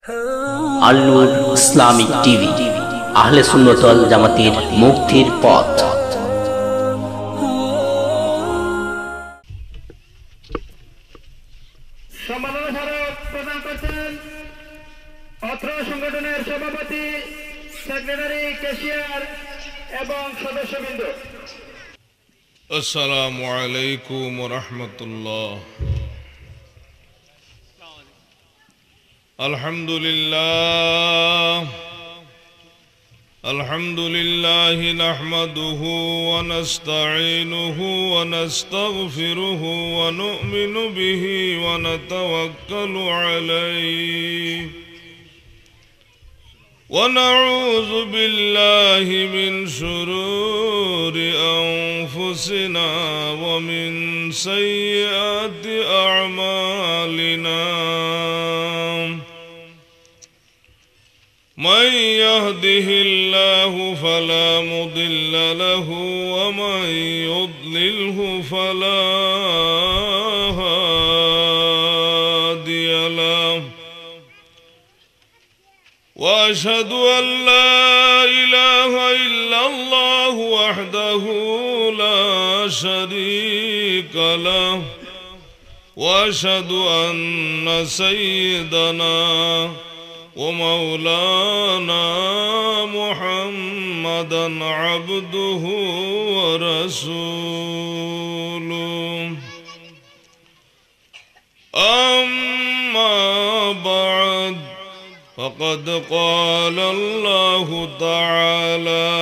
আল নূর Islamic TV, আহলে সুন্নাত ওয়াল জামাতের মুক্তির পথ। সম্মাননা স্মারক প্রদান করছেন অত্র সংগঠনের সভাপতি, সেক্রেটারি, ক্যাশিয়ার এবং সদস্যবৃন্দ। আসসালামু আলাইকুম ওয়া রাহমাতুল্লাহ। আলহামদুলিল্লাহ নাহমাদুহু ওয়া নাস্তাঈনুহু ওয়া নাস্তাগফিরুহু ওয়া নু'মিনু বিহি ওয়া নাতাওয়াক্কালু আলাইহি ওয়া নাউযু বিল্লাহি মিন শুরুরি আনফুসিনা ওয়া মিন সাইয়্যাতি আ'মালিনা। من يهده الله فلا مضل له ومن يضلله فلا هادي له، وأشهد أن لا إله إلا الله وحده لا شريك له، وأشهد أن سيدنا ومولانا محمدا عبده ورسوله. أما بعد، فقد قال الله تعالى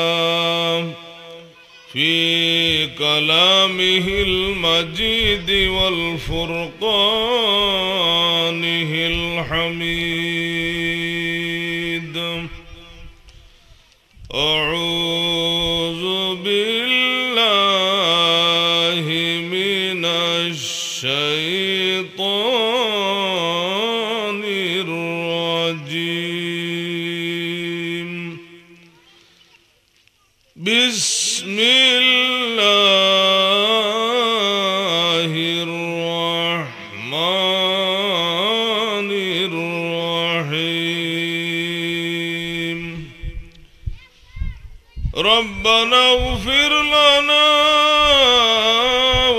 في كلامه المجيد والفرقانه الحميد: أعوذ بالله من الشيطان الرجيم. بسم الله الرحمن الرحيم. ربنا اغفر لنا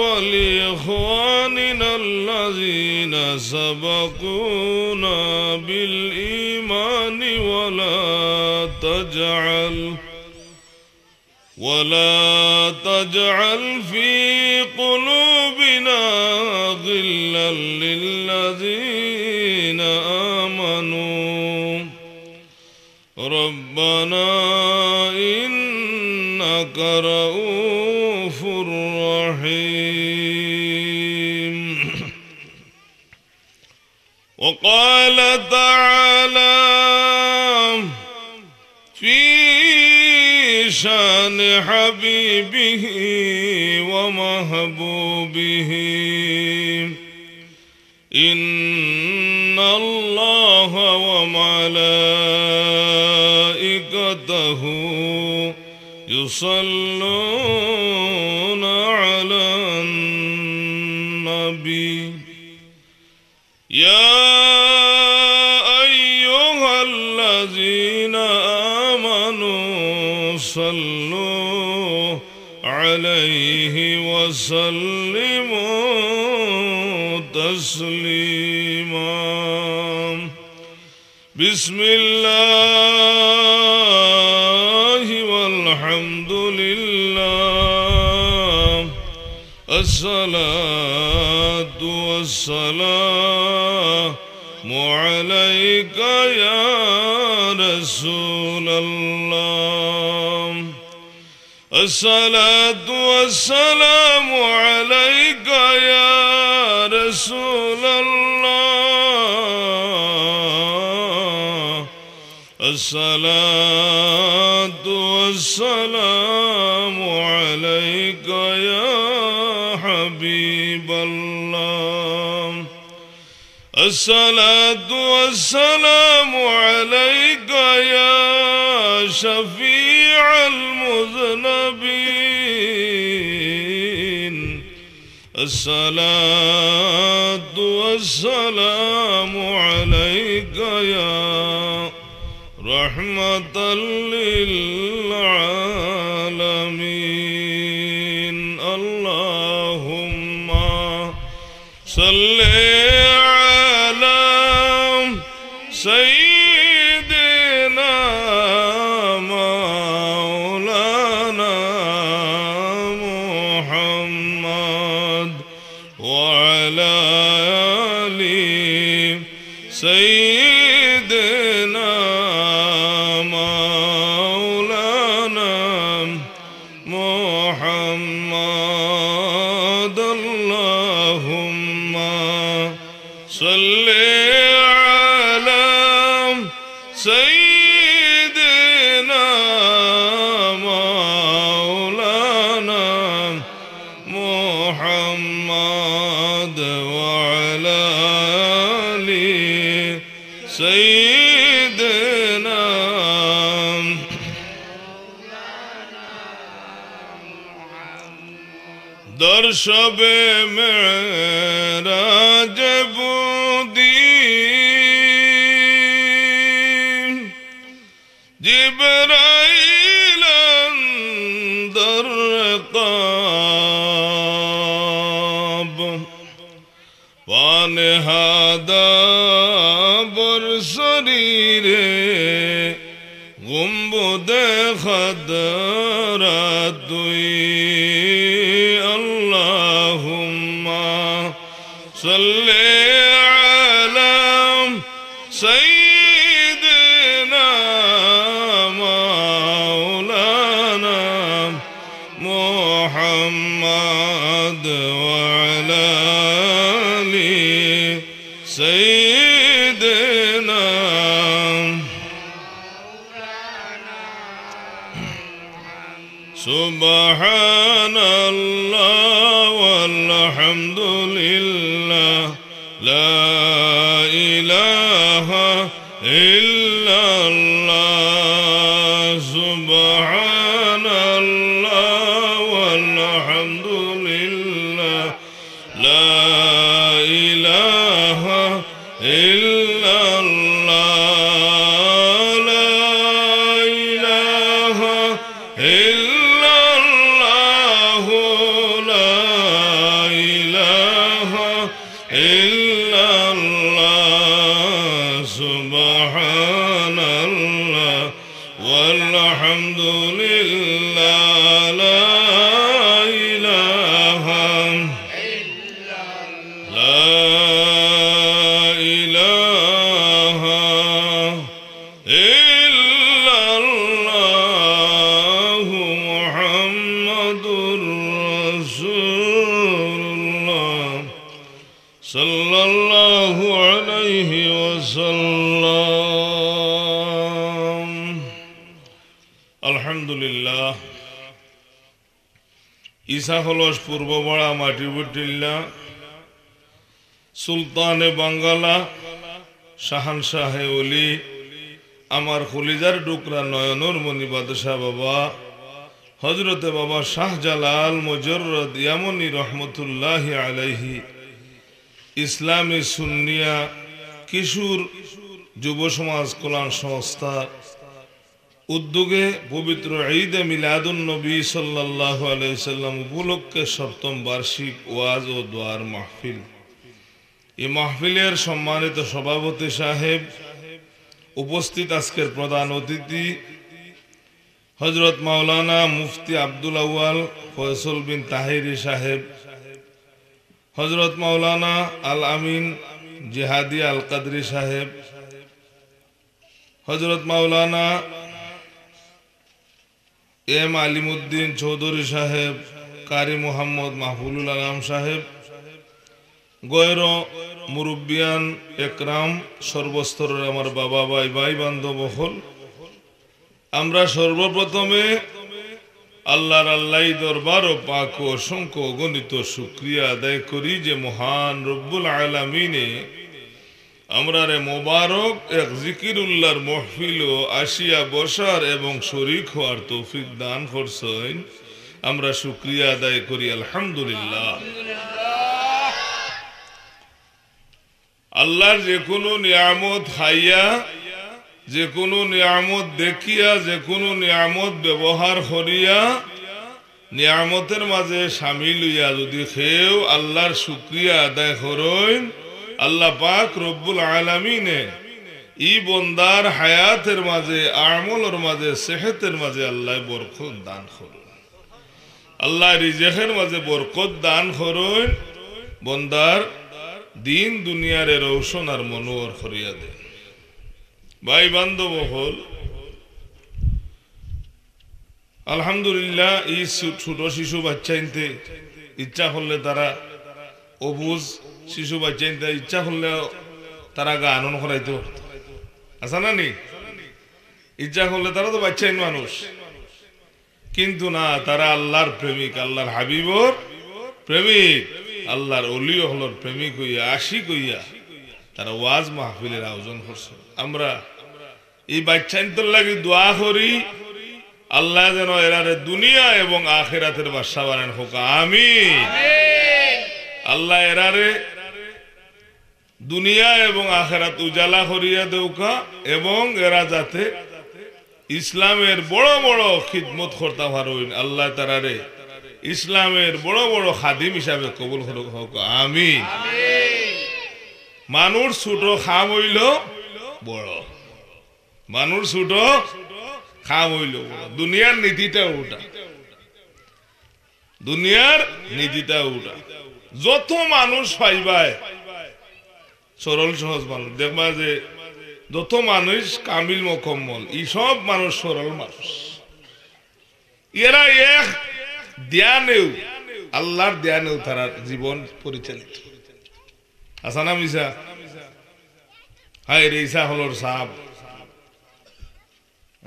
ولإخواننا الذين سبقونا بالإيمان ولا تجعل في قلوبنا غلا للذين آمنوا ربنا إنك رؤوف رحيم. وقال تعالى في شان حبيبه ومحبوبه: إن الله وملائكته يصلون على النبي يا أيها الذين آمنوا صلوا عليه وسلموا تسليما. بسم الله والحمد لله، الصلاة والسلام عليك يا رسول الله، الصلاة والسلام عليك يا رسول الله، الصلاة والسلام عليك يا حبيب الله، الصلاة والسلام عليك يا شفيع المذنبين، الصلاة والسلام عليك يا رحمة للعالمين اللهم صل على سيدنا مولانا محمد وعلى آل سيدنا مولانا محمد اللهم صل على سيدنا مولانا محمد وعلى آل سيدنا در شب معراج بودیم جبرائیل اندر رقاب وانهادا بر سریر گنبد خضرا دوی اللهم صل على سيدنا مولانا محمد وعلى آل سيدنا سبحان الله والحمد لله لا إله إلا الله سبحان الله والحمد لله لا إله إلا الله لا إله إلا الله لا إله إلا الله سبحان الله والحمد لله لا إله لا إله إلا الله محمد رسول الله صلى الله عليه وسلم الحمد لله ঈসা হলস পূর্বপাড়া মাটিবুটিল্লা সুলতানে বাঙ্গালা শাহানশাহে ওলি আমার খলিজার ডুকরা নয়নুর মনি বাদশাহ বাবা হযরতে বাবা শাহজালাল মুজররদ ইয়ামনি রহমতুল্লাহি আলাইহি ইসলামী সুন্নিয়া কিশোর যুব সমাজ কল্যাণ সংস্থা উদ্যোগে পবিত্র ঈদে মিলাদুন নবী সাল্লাল্লাহু আলাইহি সাল্লাম উপলক্ষে সপ্তম বার্ষিক ওয়াজ ও দোয়ার মাহফিল এই মাহফিলের সম্মানিত সভাপতি সাহেব উপস্থিত আজকের প্রধান অতিথি হযরত মাওলানা মুফতি আব্দুল আউয়াল ফয়সল বিন তাহিরি সাহেব হযরত মাওলানা আল আমিন জিহাদি আল কাদরি সাহেব হযরত মাওলানা এম আলিমউদ্দিন চৌধুরী সাহেব কারি মোহাম্মদ মাহফুলুল আলম সাহেব গয়র মুরব্বিয়ান একরাম সর্বস্তরের আমার বাবা ভাই ভাই বান্ধব হল আমরা সর্বপ্রথমে আল্লাহর আল্লাহি দরবার ও পাক ও অসংখ্য অগণিত শুকরিয়া আদায় করি যে মহান রব্বুল আলামিনে আমরারে মোবারক এক জিকিরুল্লাহর মাহফিল ও আসিয়া বসার এবং শরীক হওয়ার তৌফিক দান করছেন আমরা শুকরিয়া আদায় করি আলহামদুলিল্লাহ আল্লাহর যে কোনো নিয়ামত খাইয়া, যে কোনো নিয়ামত দেখিয়া, যে কোনো নিয়ামত ব্যবহার করিয়া, নিয়ামতের মাঝে শামিল হইয়া যদি খেয়েও আল্লাহর শুকরিয়া আদায় করেন, আল্লাহ পাক রব্বুল আলামিনে ই বন্দার হায়াতের মাঝে, আমলের মাঝে, সেহতের মাঝে আল্লাহ বরকত দান করেন। আল্লাহ রিজেকের মাঝে বরকত দান করেন, বন্দার দিন দুনিয়ার রৌশন আর মনোহর করিয়া দেন। ভাই বান্ধব হল, আলহামদুলিল্লাহ এই ছোট শিশু বাচ্চা ইনতে ইচ্ছা করলে তারা অবুজ শিশু বাচ্চা ইনতে ইচ্ছা করলে তারা গান করাইতো, আচ্ছা না নি? ইচ্ছা করলে তারা তো বাচ্চাইন মানুষ, কিন্তু না, তারা আল্লাহর প্রেমিক, আল্লাহর হাবিবর প্রেমিক, আল্লাহর অলি হলর প্রেমিক হইয়া, আশিক হইয়া তারা ওয়াজ মাহফিলের আয়োজন করছে। আমরা এই বাচ্চাইনতর লাগি দোয়া করি, আল্লাহ যেন এরারে দুনিয়া এবং আখিরাতের বাদশা বানান হোক, আমিন। আল্লাহ এরারে দুনিয়া এবং আখিরাত উজালা করিয়া দেউকা, এবং এরা যাতে ইসলামের বড় বড় খিদমত করতে পারেন, আল্লাহ তারারে ইসলামের বড় বড় খাদিম হিসাবে কবুল হোক, আমিন। মানুষ ছোট খাম হইল বড়, মানুষ ছোট খাম হইল বড়। দুনিয়ার নীতিটা ওটা, দুনিয়ার নীতিটা ওটা। যত মানুষ পাইবায় সরল সহজ মানুষ দেখবা, যে যত মানুষ কামিল মোকম্মল, এইসব মানুষ সরল মানুষ। এরা এক ধ্যানেও, আল্লাহর ধ্যানেও তারা জীবন পরিচালিত। আচ্ছা না মিশা? হায় রে, ঈসা হলর সাপ,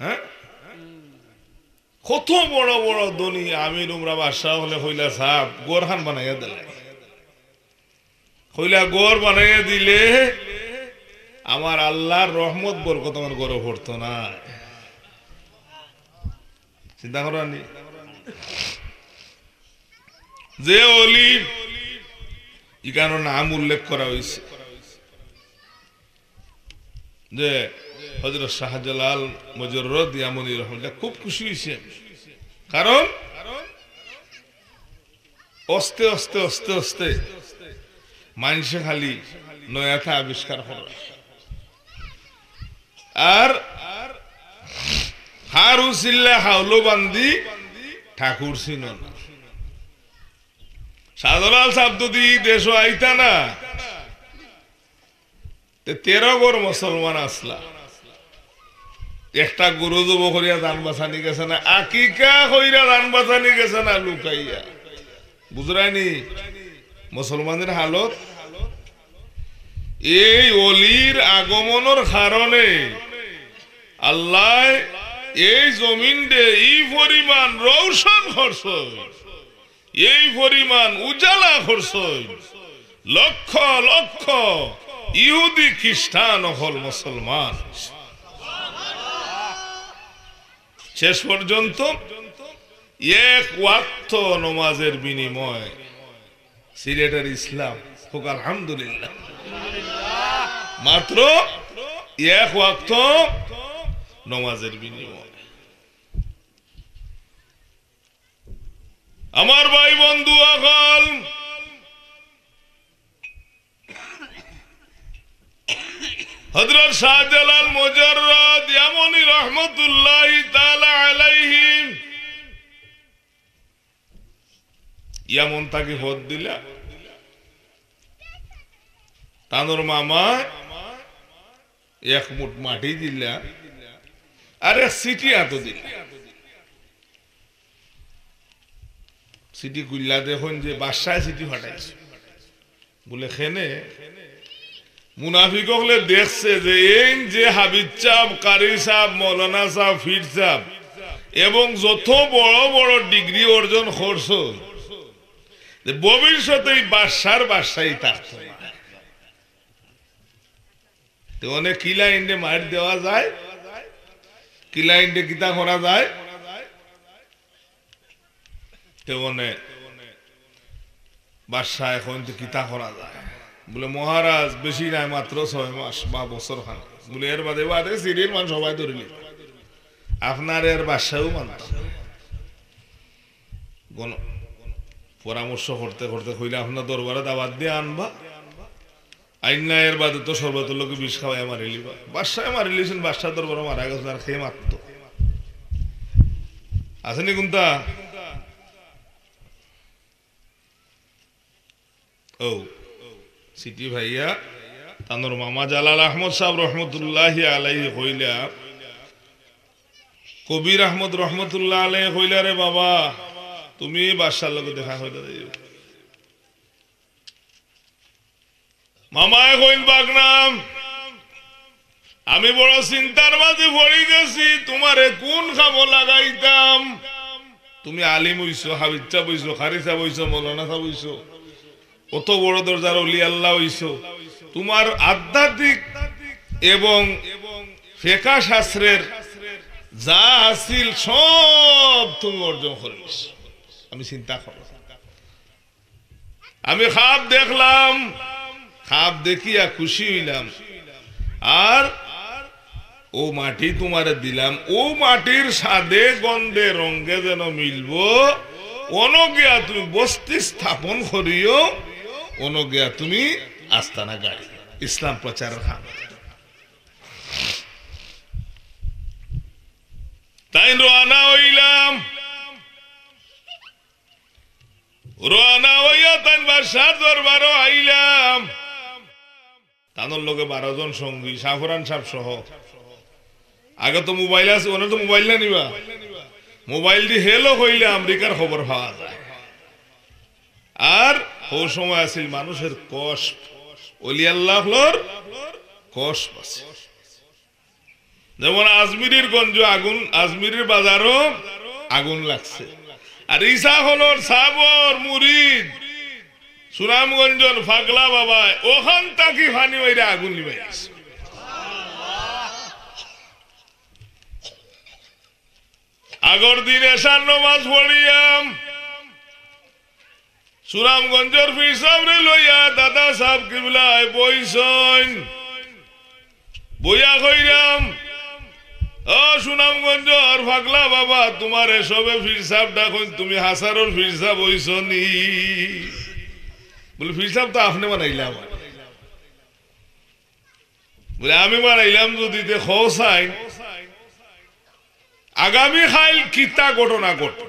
হ্যাঁ, কত বড় বড় ধনী আমির উমরা বাদশাহ হলে হইলা সাপ গোরখান বানাইয়া দিলে, হইলা গোর বানাইয়া দিলে আমার আল্লাহর রহমত বরকত আমার গড়ে পড়তো না। চিন্তা করানি যে অলি ইকানো নাম উল্লেখ করা হয়েছে, যে হযরত শাহজালাল মুজাররদ ইয়ামানি রহমাতুল্লাহ খুব খুশি হয়েছে, কারণ আস্তে আস্তে আস্তে আস্তে মানুষে খালি নয়াথা আবিষ্কার করা, আর হার উসিল্লা হাওলো বান্দি ঠাকুর ছিল না। শাহজালাল সাহেব যদি দেশ আইতা না, 13 গর মুসলমান আসলা, একটা গরু জব করিয়া দান বাঁচানি গেছে না, আকিকা কইরা দান বাঁচানি গেছে না লুকাইয়া, বুঝরাইনি মুসলমানের হালত। এই অলির আগমনের কারণে আল্লাহ এই জমিন দে এই পরিমাণ রৌশন করছ, এই পরিমাণ উজালা করছ, লক্ষ লক্ষ ইহুদি খ্রিস্টান হল মুসলমান। শেষ পর্যন্ত এক ওয়াক্ত নামাজের বিনিময় সিলেটের ইসলাম হোক আলহামদুলিল্লাহ, মাত্র এক ওয়াক্ত নামাজের বিনিময়। আমার ভাই বন্ধু আকল, হযরত শাহজালাল মুজাররদ ইয়ামানি রাহমাতুল্লাহি তাআলা আলাইহি ইয়ামন তাকে হদ দিলা, তানোর মামা এক মুঠ মাটি দিলা, আরে সিটি এত দিলা। সিটি গুল্লা দেখুন যে বাদশায় সিটি ফাটাইছে বলে, খেনে মুনাফিক হলে দেখছে যে এই যে হাবিজ সাহেব, কারি সাহেব, মৌলানা সাহেব, ফির সাহেব এবং যত বড় বড় ডিগ্রি অর্জন করছ, ভবিষ্যতে বাদশার বাদশাই থাকতো না। অনেক কিলা ইন্ডে মার দেওয়া যায়, কিলা ইন্ডে কিতা করা যায়, বাদশা এখন কিতা করা যায়। বলে মহারাজ বেশি নাই, মাত্র 6 মাস বা বছর খান। বলে এর বাদে বাদে সিরিয়াল মান সবাই ধরিলি, আপনার এর বাসাও মানতাম। পরামর্শ করতে করতে কইলে আপনার দরবারে দাওয়াত দিয়ে আনবা, আইনা এর বাদে তো সর্বত লোকে বিষ খাওয়াই মারিলিবা। বাসায় মারিলিছেন, বাসার দরবারে মারা গেছে, আর খেয়ে মারত আসেনি কোনটা। ও সিটি ভাইয়া তানোর মামা জালাল আহমদ সাহেব রহমতুল্লাহি আলাইহি কইলা, কবির আহমদ রহমতুল্লাহ আলাইহি কইলা, রে বাবা তুমি বাদশার লোকে দেখা হইতে যাইও। মামায় কইল, বাগনাম আমি বড় চিন্তার মাঝে পড়ে গেছি, তোমারে কোন খামো লাগাইতাম। তুমি আলিম হইছো, হাবিজা বইছো, খারিসা বইছো, মৌলানা সাহেব হইছো, কত বড় দরজার ওলি আল্লাহ হইছো, তোমার আধ্যাত্মিক এবং ফিকহ শাস্ত্রের যা আসিল সব তুমি অর্জন করিস। আমি চিন্তা করো, আমি খাব দেখলাম, খাব দেখিয়া খুশি হইলাম, আর ও মাটি তোমারে দিলাম, ও মাটির স্বাদে গন্ধে রঙে যেন মিলবো, অনগিয়া তুমি বস্তি স্থাপন করিও, অনগিয়া তুমি আস্তানা গাড়ি ইসলাম প্রচার খান। তাই রওনা হইলাম, রওনা হইয়া তাই বাদশার দরবারও আইলাম। তাদের লোকে 12 জন সঙ্গী, সাফরান সাহেব সহ। আগে তো মোবাইল আছে, ওনার তো মোবাইল না নিবা, মোবাইল দিয়ে হেলো হইলে আমেরিকার খবর পাওয়া যায়। আর ও সময় আছিল মানুষের কষ্ট, ওলি আল্লাহর কষ্ট আছে। যেমন আজমিরের গঞ্জ আগুন, আজমিরের বাজারও আগুন লাগছে। আর ঈসা হলোর সাবর মুরিদ সুনামগঞ্জর ফাগলা বাবা, ওখান তাকি ফানি বাইরে আগুন নিবাই গেছে। আগর দিন এশার নামাজ পড়িয়াম, সুনামগঞ্জের পীর সাহেবরে লইয়া দাদা সাহেব কিবলায় বইছন, বইয়া কইরাম, ও সুনামগঞ্জর ফাগলা বাবা, তোমার এসবে পীর সাহেব ডাকুন, তুমি হাসারোর পীর সাহেব হইছনি। বলে পীর সাহেব তো আপনি বানাইলাম। বলে আমি বানাইলাম যদি খোসাই, আগামী খাইল কিতা ঘটনা ঘটে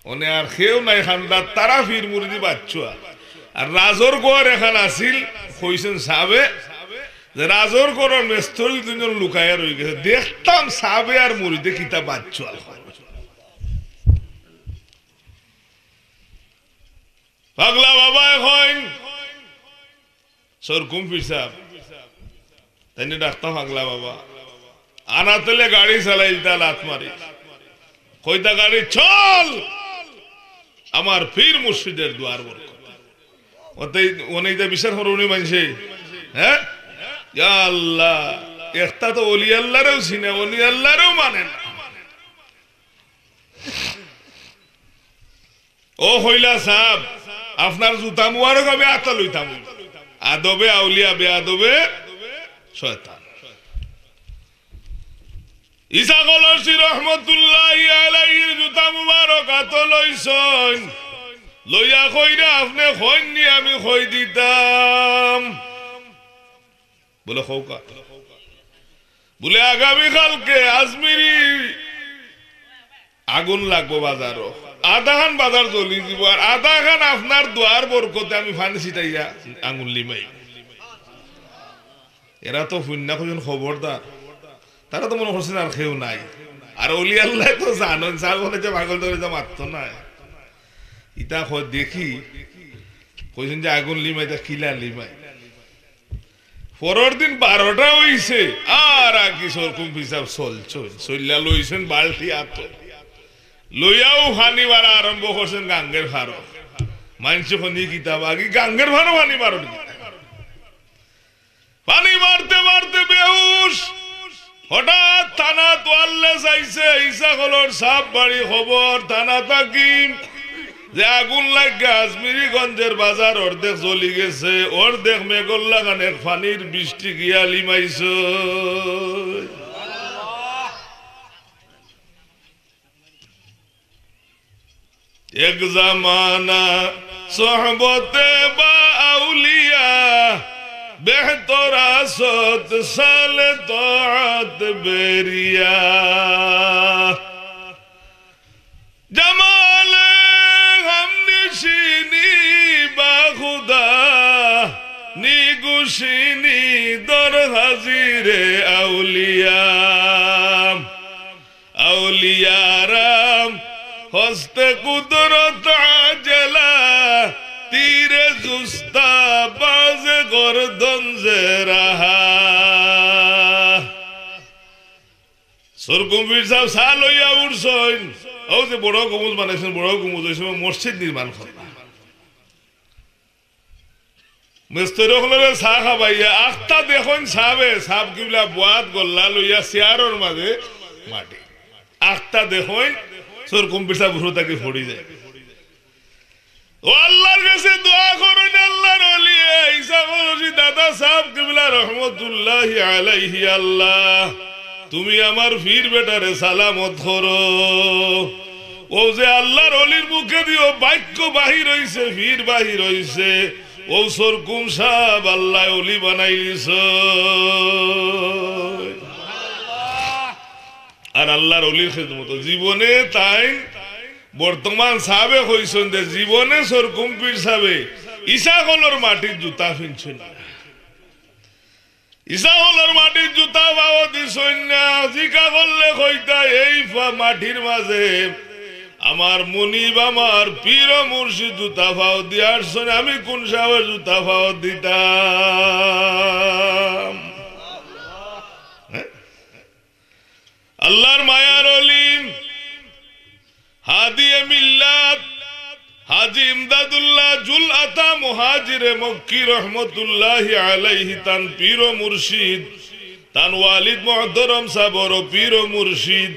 ওনে আর খেয়েও নাই খান্দার, তারা ফির মুরিদি বাচ্চা। আর রাজর গোয়ার এখান আসিল, কইছেন সাবে যে রাজর গোয়ার মেস্তরি 2 জন লুকাইয়া রয়ে গেছে। দেখতাম সাবে আর মুরিদে কিতা বাচ্চা। পাগলা বাবা এখন সরকুম পীর সাহেব তাই ডাক্তার পাগলা বাবা আনা তেলে গাড়ি চালাইলতা লাত মারি, কইতা গাড়ি চল, আমার পীর মুর্শিদের দুয়ার বরকত। ওতেই ওনেইটা বিচার করে উনি মানছে, হ্যাঁ ইয়া আল্লাহ, একটা তো ওলি আল্লাহরও চিনে, ওলি আল্লাহরও মানে না। ও হইলা সাহেব, আপনার জুতা মুবারক আমি আতা লইতাম, আদবে আউলিয়া বেআদবে শয়তান। ঈসা কলসি রহমতুল্লাহি আলাইহির জুতা মুবারক আত লইছন, লইয়া কইরা আপনি কইনি আমি কই দিতাম। বলে খৌকা, বলে আগামী কালকে আজমিরি আগুন লাগবো বাজারও, আধাখান বাজার জ্বলি দিব, আর আধাখান আপনার দুয়ার বরকতে আমি ফানি ছিটাইয়া আঙুল লিমাই। এরা তো ফুন্না খুঁজুন খবরদার, তারা তো মনে করছেন আর কেউ নাই। আর অলি আল্লাহ তো জানেন, সার বলে যে পাগল ধরে যে মারত না, ইটা দেখি কইছেন যে আগুন লিমাই, তা কিলা লিমাই। পরের দিন 12টা হইছে, আর কি সরকুম হিসাব চলছেন, চল্লা লইছেন বালতি আত লইয়াও ফানি মারা আরম্ভ করছেন গাঙ্গের ভারত। মানুষ খনি কিতাব আগে গাঙ্গের ভারো ফানি মারো, পানি মারতে মারতে বেহুশ। হঠাৎ থানা তোয়াল্লে চাইছে, ঈসা কলর সাপ বাড়ি খবর, থানা তাকি যে আগুন লাগে আজমিরিগঞ্জের বাজার অর্ধেক জ্বলি গেছে, অর্ধেক মেঘল লাগানের পানির বৃষ্টি গিয়া লিমাইছ। এক জামানা সোহবতে বা আউলিয়া বেহতর আসত সালে তোআত বেরিয়া জামাল হামনিশিনি বা খুদা নিগুশিনি দর হাজিরে আউলিয়া আউলিয়ারাম হস্তে কুদরত আজলা তীরে জুস্তা বাজে গর্দন জেরাহা সরকুমবীর সাহেব সাল হইয়া উঠছেন। ও যে বড় গম্বুজ বানাইছেন, বড় গম্বুজ ওই সময় মসজিদ নির্মাণ করবা মিস্ত্রি হলে চাহ খাবাইয়া আখটা দেখুন সাবে সাপ কিবলা বুয়াত গল্লা লইয়া চেয়ারের মাঝে মাটি আখটা দেখুন সরকুমবীর সাহেব উঠো তাকে ফড়ি যায়। ও আল্লাহর কাছে দোয়া করুন, আল্লাহর ওলি ঈসা বলছি দাদা সাহেব কিবলা রহমতুল্লাহি আলাইহি, আল্লাহ তুমি আমার ফির বেটারে সালামত করো। ও যে আল্লাহর ওলির মুখে দিও বাক্য বাহির হইছে, ফির বাহির হইছে, ও সরকুম সাহেব আল্লাহ ওলি বানাইলিস। আর আল্লাহর ওলির খেদমত জীবনে তাই বর্তমান সাহাবে কইছেন যে জীবনে সরকুম পীর সাহেবে ঈসা কলর মাটির জুতা ফিনছেন না, ঈসা কলর মাটির জুতা পাও দিছেন না। জিকা করলে কইতা এই মাটির মাঝে আমার মুনিব আমার পীর মুর্শিদ জুতা পাও দিয়ার শোনে আমি কোন সাহেবের জুতা পাও দিতাম। আল্লাহর মায়ার অলিম হাদিয়ে মিল্লাত হাজি ইমদাদুল্লাহ জুল আতা মুহাজিরে মক্কি রহমতুল্লাহি আলাইহি তান পীর ও মুর্শিদ তান ওয়ালিদ মুহতারাম সাহেবর পীর ও মুর্শিদ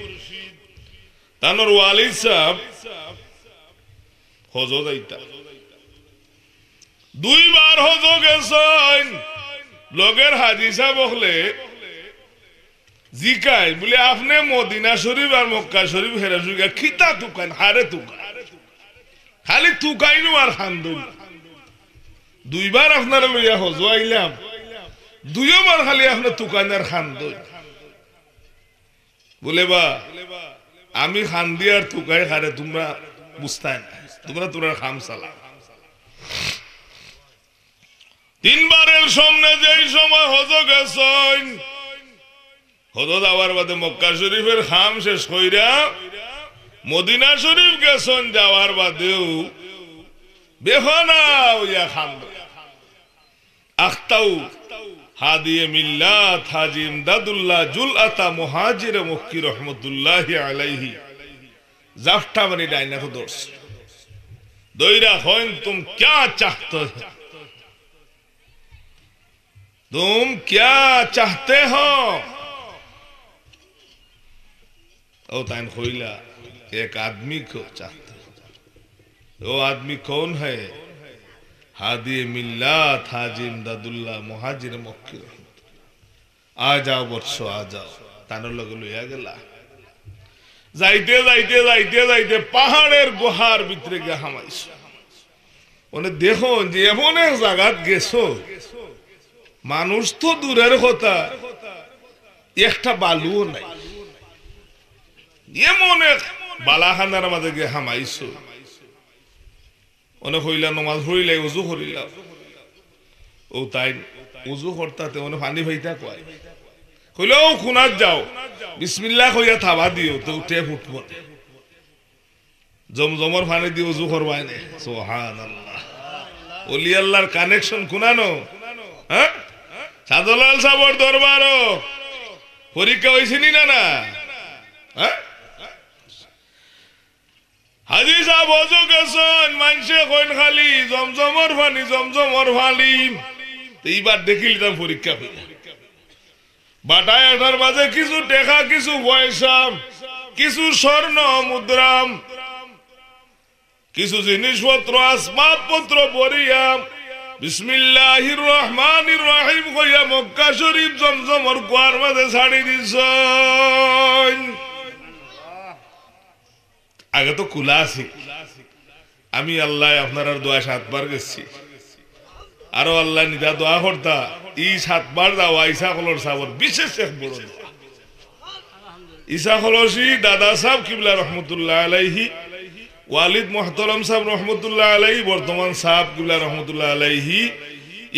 তানোর ওয়ালিদ সাহেব হজ যাইতা দুইবার হজ গেছেন। লগের হাজি সাহেব হলে জিকাই বলে আপনি মদিনা শরীফ আর মক্কা শরীফ হেরা সুগা খিতা তুকান হারে তুকা খালি তুকাইনু আর খান্দুন। দুইবার আপনারা লইয়া হজ আইলাম, দুইবার খালি আপনার তুকান আর খান্দুন। বলে বা আমি খান্দি আর তুকাই হারে তোমরা বুঝতাই না, তোমরা তোরা খাম চালা। তিনবারের সামনে যেই সময় হজ গেছেন, হজ যাওয়ার বাদে মক্কা শরীফের খাম শেষ কইরা মদিনা শরীফ গেছেন, যাওয়ার বাদেও বেহনা হইয়া খাম আখতাউ হাদিয়ে মিল্লাত হাজি ইমদাদুল্লাহ জুল আতা মুহাজিরে মক্কি রহমতুল্লাহি আলাইহি জাফটা মানে ডাইনা তো দর্শ দইরা হইন তুম क्या चाहते हो, तुम क्या चाहते हो। ओ ताइन खोइला एक आदमी को चाहते हो, वो आदमी कौन है? हादी मिल्लात हाजी इमदादुल्लाह मुहाजिर मक्की। आ जाओ बर्षो आ जाओ, तानर लगे लइया गेला। যাইতে যাইতে যাইতে যাইতে পাহাড়ের গুহার ভিতরে গিয়ে হামাইছো। মানে দেখো যে এমন এক জায়গাত গেছো, মানুষ তো দূরের কথা, একটা বালুও নাই, এমন এক বালাখানার মাঝে গিয়ে হামাইছো। অনেক হইলা নমাজ পড়িলাই উজু করিলা, ও তাই উজু করতাতে অনেক পানি ভাইতা কয় কইলেও খুনাত যাও বিসমিল্লাহ কইয়া থাবা দিও তো উঠে ফুটব, জমজমর পানি দিয়ে উজু করবাই না। সুবহানাল্লাহ, ওলি আল্লাহর কানেকশন কুনানো। হ্যাঁ, সাদলাল সাবর দরবারও পরীক্ষা হয়েছিনি না না? হ্যাঁ, হাজি সাহেব ওযু গেছেন, মানুষে কইন খালি জমজমর পানি জমজমর পানি। এইবার দেখিল তার পরীক্ষা হইয়া বাটায় এটার মাঝে কিছু টেকা, কিছু পয়সা, কিছু স্বর্ণ মুদ্রাম কিছু জিনিসপত্র আসবাবপত্র বরিয়া বিসমিল্লাহির রহমানির রহিম কইয়া মক্কা শরীফ জমজমর কুয়ার মাঝে ছাড়ি দিছ। আগে তো কুলা আছি আমি, আল্লাহ আপনার দোয়া 7 বার গেছি, আরো আল্লাহ নিদা দোয়া করতা ই 7 বার যাওয়া ইসা কলর সাবর বিশেষ এক বড় দোয়া। ইসা কলসি দাদা সাহেব কিবলা রহমতুল্লাহ আলাইহি, ওয়ালিদ মোহতরম সাহেব রহমতুল্লাহ আলাইহি, বর্তমান সাহেব কিবলা রহমতুল্লাহ আলাইহি,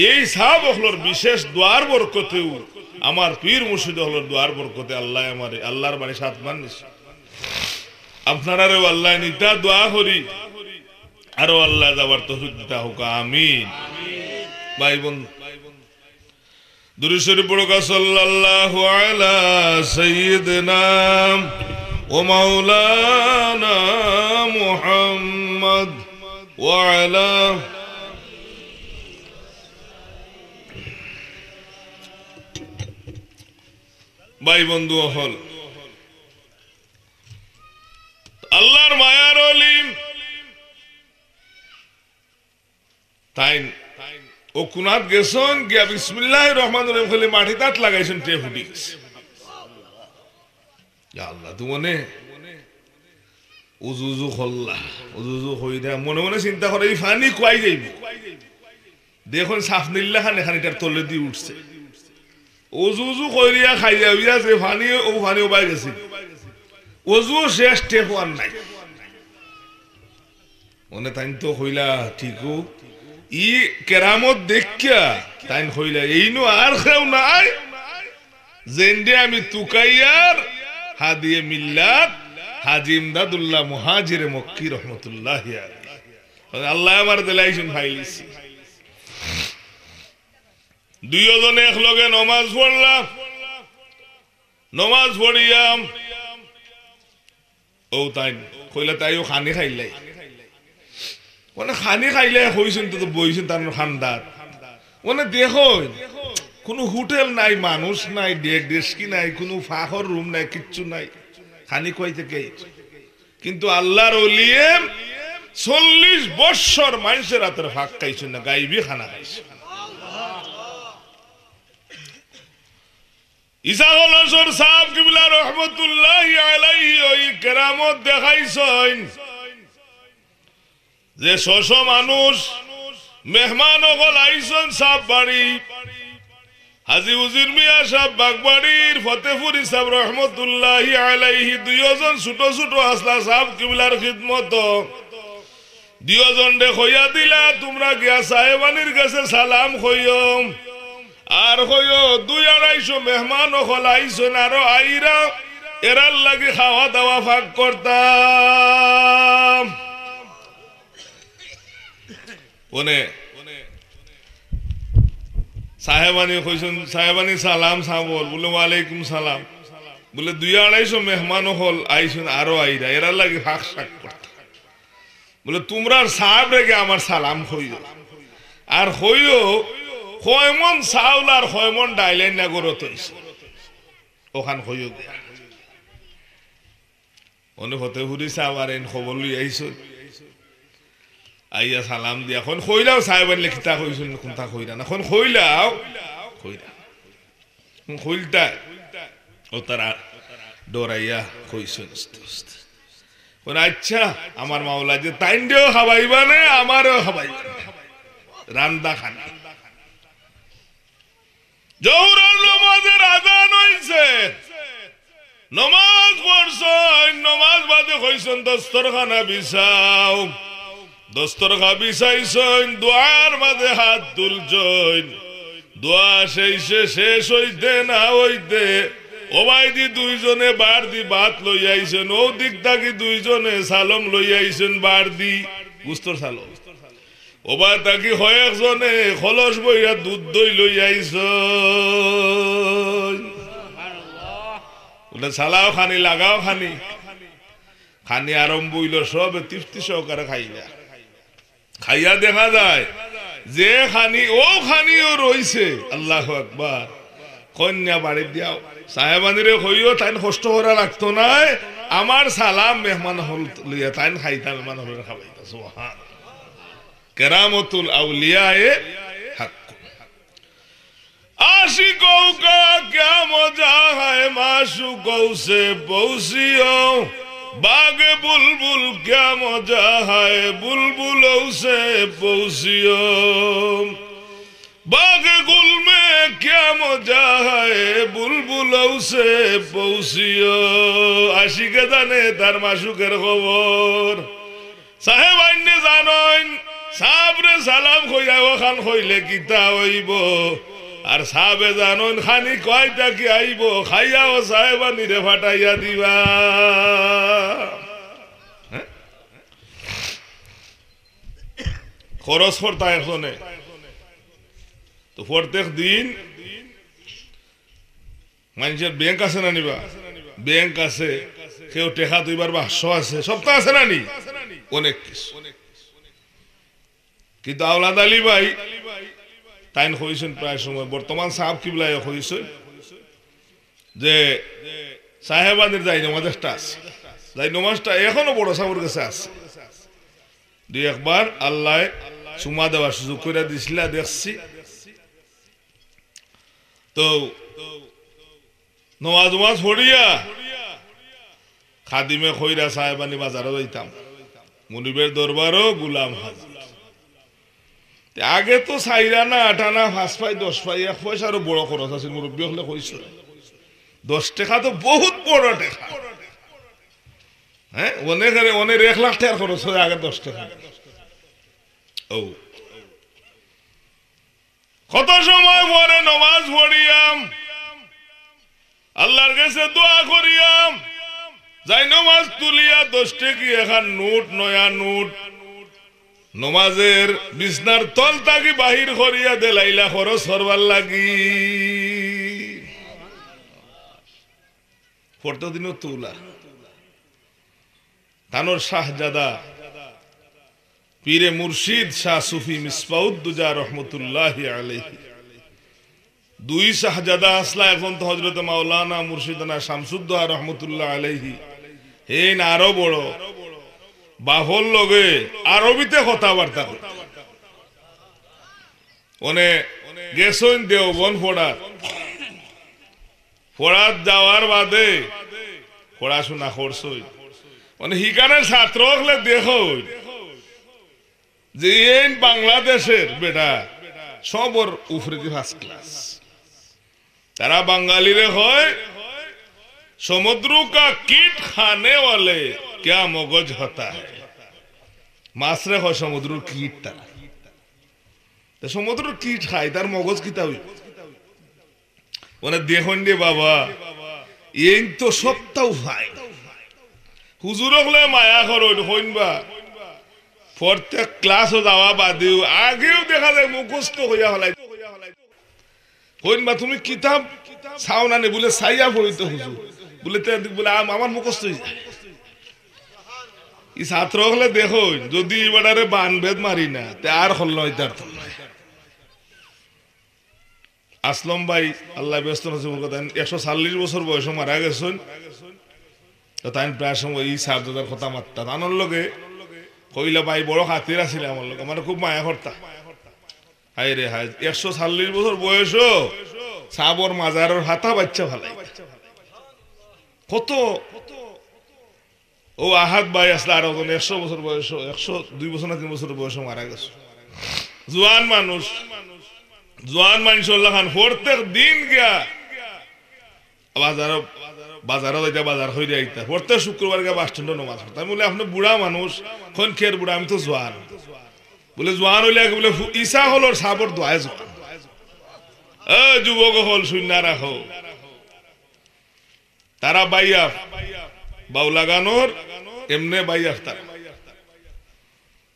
এই সাহেব হলর বিশেষ দোয়ার বরকতেও আমার পীর মুর্শিদ হলর দোয়ার বরকতে আল্লাহ আমারে আল্লাহর বাড়ি 7 বার নিছে। আপনারাও আল্লাহ নিতা দোয়া করি আরো আল্লাহ যাবার তৌফিক দিতা হোক, আমিন। ভাই বোন দুরূদ শরীফ পড়ো সাল্লাল্লাহু আলা সাইয়্যিদিনা ওয়া মাওলানা মুহাম্মদ ওয়া আলা ভাই বন্ধু হল আল্লাহর মায়ার ওলি তাই ও কুনাত গেছন গিয়া বিসমিল্লাহির রহমানির রহিম বলে মাটি তাত লাগাইছেন, টে ফুটি গেছে। ইয়া আল্লাহ তু মনে উজুজু খল্লা উজুজু হইরা মনে মনে চিন্তা করে এই পানি কই যাইব, দেখুন সাফ নিল্লা খান এখানটার তলে দিয়ে উঠছে, উজুজু কইরিয়া খাইয়া হইয়া যে পানি ও পানি উবাই গেছে, উজু শেষ টে হওয়ার নাই। মনে তাই তো হইলা ঠিকও ই কেরামত দেখিয়া তাই হইলা এই নো আর কেউ নাই জেন্ডে আমি তুকাইয়ার হাদিয়ে মিল্লাত হাজি ইমদাদুল্লাহ মুহাজিরে মক্কি রহমতুল্লাহ আলাইহি। আল্লাহ আমার দিলাইছেন ফাইলিছি। দুইজনে একলগে নমাজ পড়লাম, নমাজ পড়িয়াম ও তাই কইলা তাইও খানি খাইলাই, মানে খানি খাইলে হইছেন তো বইছেন তার খান্দার, মানে দেখো কোনো হোটেল নাই, মানুষ নাই, ডেস্কি নাই, কোনো ফাঁকর রুম নাই, কিচ্ছু নাই, খানি কই থেকে। কিন্তু আল্লাহর ওলিয়ে 40 বছর মানুষের রাতের ফাঁক খাইছেন না, গাইবি খানা খাইছে। ইসা হলসর সাহেব কিবলা রহমতুল্লাহ আলাইহি ওই কেরামত দেখাইছেন যে 600 মানুষ মেহমান হল আইসন সাহেব বাড়ি, হাজি উজির মিয়া সাহেব বাগবাড়ির ফতেপুরি সাহেব রহমতুল্লাহ আলাইহি, দুইজন ছোট ছোট আসলা সাহেব কিবলার খিদমত, দুইজন দে কইয়া দিলা তোমরা গিয়া সাহেবানির কাছে সালাম কইও, আর কইও 2-250 মেহমান হল আইসন, আরো আইরা এরার লাগি খাওয়া দাওয়া ভাগ করতাম। ওনে সাহেবানি কইছেন, সাহেবানি সালাম সাবল বলে ওয়ালাইকুম সালাম, বলে 2-250 মেহমান হল আইছেন, আরো আইরা এরার লাগি ভাগ শাক করতাম, বলে তোমরা সাহেব রেগে আমার সালাম কইও, আর কইও কয়মন চাউল আর কয়মন ডাইলেন না গরত হইছে ওখান কইও গিয়া। অনে ফতেপুরি সাহেব আর এন খবর লই আইছো, আইয়া সালাম দিয়া এখন কইলাও সাহেবের লেখিতা কইছেন কোনটা কইরা না, এখন কইলাও কইরা কইলতা ও তারা ডরাইয়া কইছেন কোন আচ্ছা আমার মাওলা যে তাইন্ডেও খাবাইবা না আমারও খাবাইবা রান্দা খানা। জোহরের নামাজের আযান হইছে, নামাজ পড়ছেন, নামাজ বাদে কইছেন দস্তরখানা বিছাও, দস্তরখা বিছাইছেন, দোয়ার মাঝে হাত তুলছেন, দোয়া শেষ হইতে না হইতে ওবাইদি দুইজনে বাড়দি ভাত লই আইছেন, ও দিক থাকি দুইজনে সালম লই আইছেন বাড়দি গুস্তর সালম, ওবার তাকি কয়েকজনে খলস বইয়া দুধ দই লই আইছেন, সালাও খানি লাগাও খানি, খানি আরম্ভ হইল সব তৃপ্তি সহকারে খাইয়া খাইয়া দেখা যায় যে খানি ও খানিও রইছে, আল্লাহু আকবার, কন্যা বাড়ি দিয়াও সাহেবানিরে কইও তাইন কষ্ট করা লাগতো নাই আমার সালাম মেহমান হল লইয়া তাইন খাইতাম মেহমান হল খাওয়াইতা সুবহান কেরামতুল আউলিয়ায়ে হক आशिकों का क्या मजा है माशूकों से पौसियो बाग बुलबुल क्या मजा है बुलबुलों से पौसियो बाग गुल में क्या मजा है बुलबुलों से पौसियो आशिके जाने तार माशूकेर खबर साहेब आइने जानोइन साबरे सालाम खोया खान खोइले किता हইবো আর সাহেবে জানুন খানি কয়টা কি আইবো খাইয়াও সাহেবানি রে ফাটাইয়া দিবা খরচ করতা এখনে তো প্রত্যেক দিন মানুষের ব্যাংক আছে না নিবা ব্যাংক আছে কেউ টেকা দুইবার বাক্স আছে সপ্তাহ আছে না নি অনেক কিছু কিন্তু আওলাদ আলী ভাই তাইন হইছেন প্রায় সময় বর্তমান সাহেব কিবলায় হইছে যে সাহেবাদের যাই নামাজ একটা আছে যাই নামাজটা এখনো বড় সাহেবের কাছে আছে দুই একবার আল্লাহ চুমা দেওয়ার সুযোগ করে দিছিল দেখছি তো নামাজ পড়িয়া খাদিমে খইরা সাহেবানি বাজারে যাইতাম মুনিবের দরবারও গুলাম হাজির আগে তো চাইরা না 8 আনা 5 পাই 10 পাই 1 পয়সারও বড় খরচ আছে মুরব্বী হলে কইছিল 10 টাকা তো বহুত বড় টাকা হ্যাঁ অনেক 1 লাখ টাকা খরচ হয় আগে 10 টাকা ও কত সময় পরে নামাজ পড়িয়াম আল্লাহর কাছে দোয়া করিয়াম যাই নামাজ তুলিয়া 10 টাকা এখন নোট নয়া নোট নমাজের বিছনার তল তাকি বাহির করিয়া দেলাইলা খরচ করবার লাগি ফটো দিন তুলা তানোর শাহজাদা পীরে মুর্শিদ শাহ সুফি মিসবাউদ্দুজা রহমতুল্লাহি আলাইহি দুই শাহজাদা আসলা এখন তো হযরত মাওলানা মুর্শিদানা শামসুদ্দোহা রহমতুল্লাহ আলাইহি হেন আরো বড় বাহল লগে আরবিতে কথাবার্তা ওনে গেছন দেওবন ফোড়াত যাওয়ার বাদে পড়াশোনা করছই মানে হিকানের ছাত্র হলে দেখো যে বাংলাদেশের বেটা সবর উপরে ফার্স্ট ক্লাস তারা বাঙালি রে হয় সমুদ্র কা কিট খানে वाले क्या मगज होता है मासरे হয় সমুদ্র কিট তারা তো সমুদ্র কিট খায় তার মগজ কিতা হই ওনা দেখুন রে বাবা এই তো সপ্তাহ ভাই হুজুর হলে মায়া করো হইনবা প্রত্যেক ক্লাসও যাওয়া বাদেও আগেও দেখা যায় মুখস্থ হইয়া হলাই হইনবা তুমি কিতাব চাও না নে বলে চাইয়া পড়িতে হুজুর বলে বলে আমার মুখস্থ হয়ে যায় ছাত্র হলে দেখো যদি এবারে বান ভেদ মারি না তে আর হল নয় তার আসলম ভাই আল্লাহ ব্যস্ত 140 বছর বয়স মারা গেছেন তো তাই প্রায় সময় এই সাহেবজাদার কথা মারতা তানোর লগে কইলা ভাই বড় খাতির আছিল আমার লগে আমার খুব মায়া করতা হাই রে হাই 140 বছর বয়স সাবর মাজারের হাতা বাচ্চা ভালাই কত ও আহাদ ভাই আসলে আর 100 বছর বয়স 102 বছর না 3 বছর বয়স মারা গেছে জওয়ান মানুষ খান প্রত্যেক দিন গিয়া বাজারে যাইতা বাজার হইরে আইতা প্রত্যেক শুক্রবার গিয়া বাস স্ট্যান্ডে নামাজ পড়তা আমি বলে আপনি বুড়া মানুষ কোন খের বুড়া আমি তো জওয়ান বলে জওয়ান হইলে বলে ঈসা হল সাবর দোয়া জওয়ান যুবক হল শূন্য রাখো তারা বাইয়া বাউলা গানোর এমনে বাইয়া তারা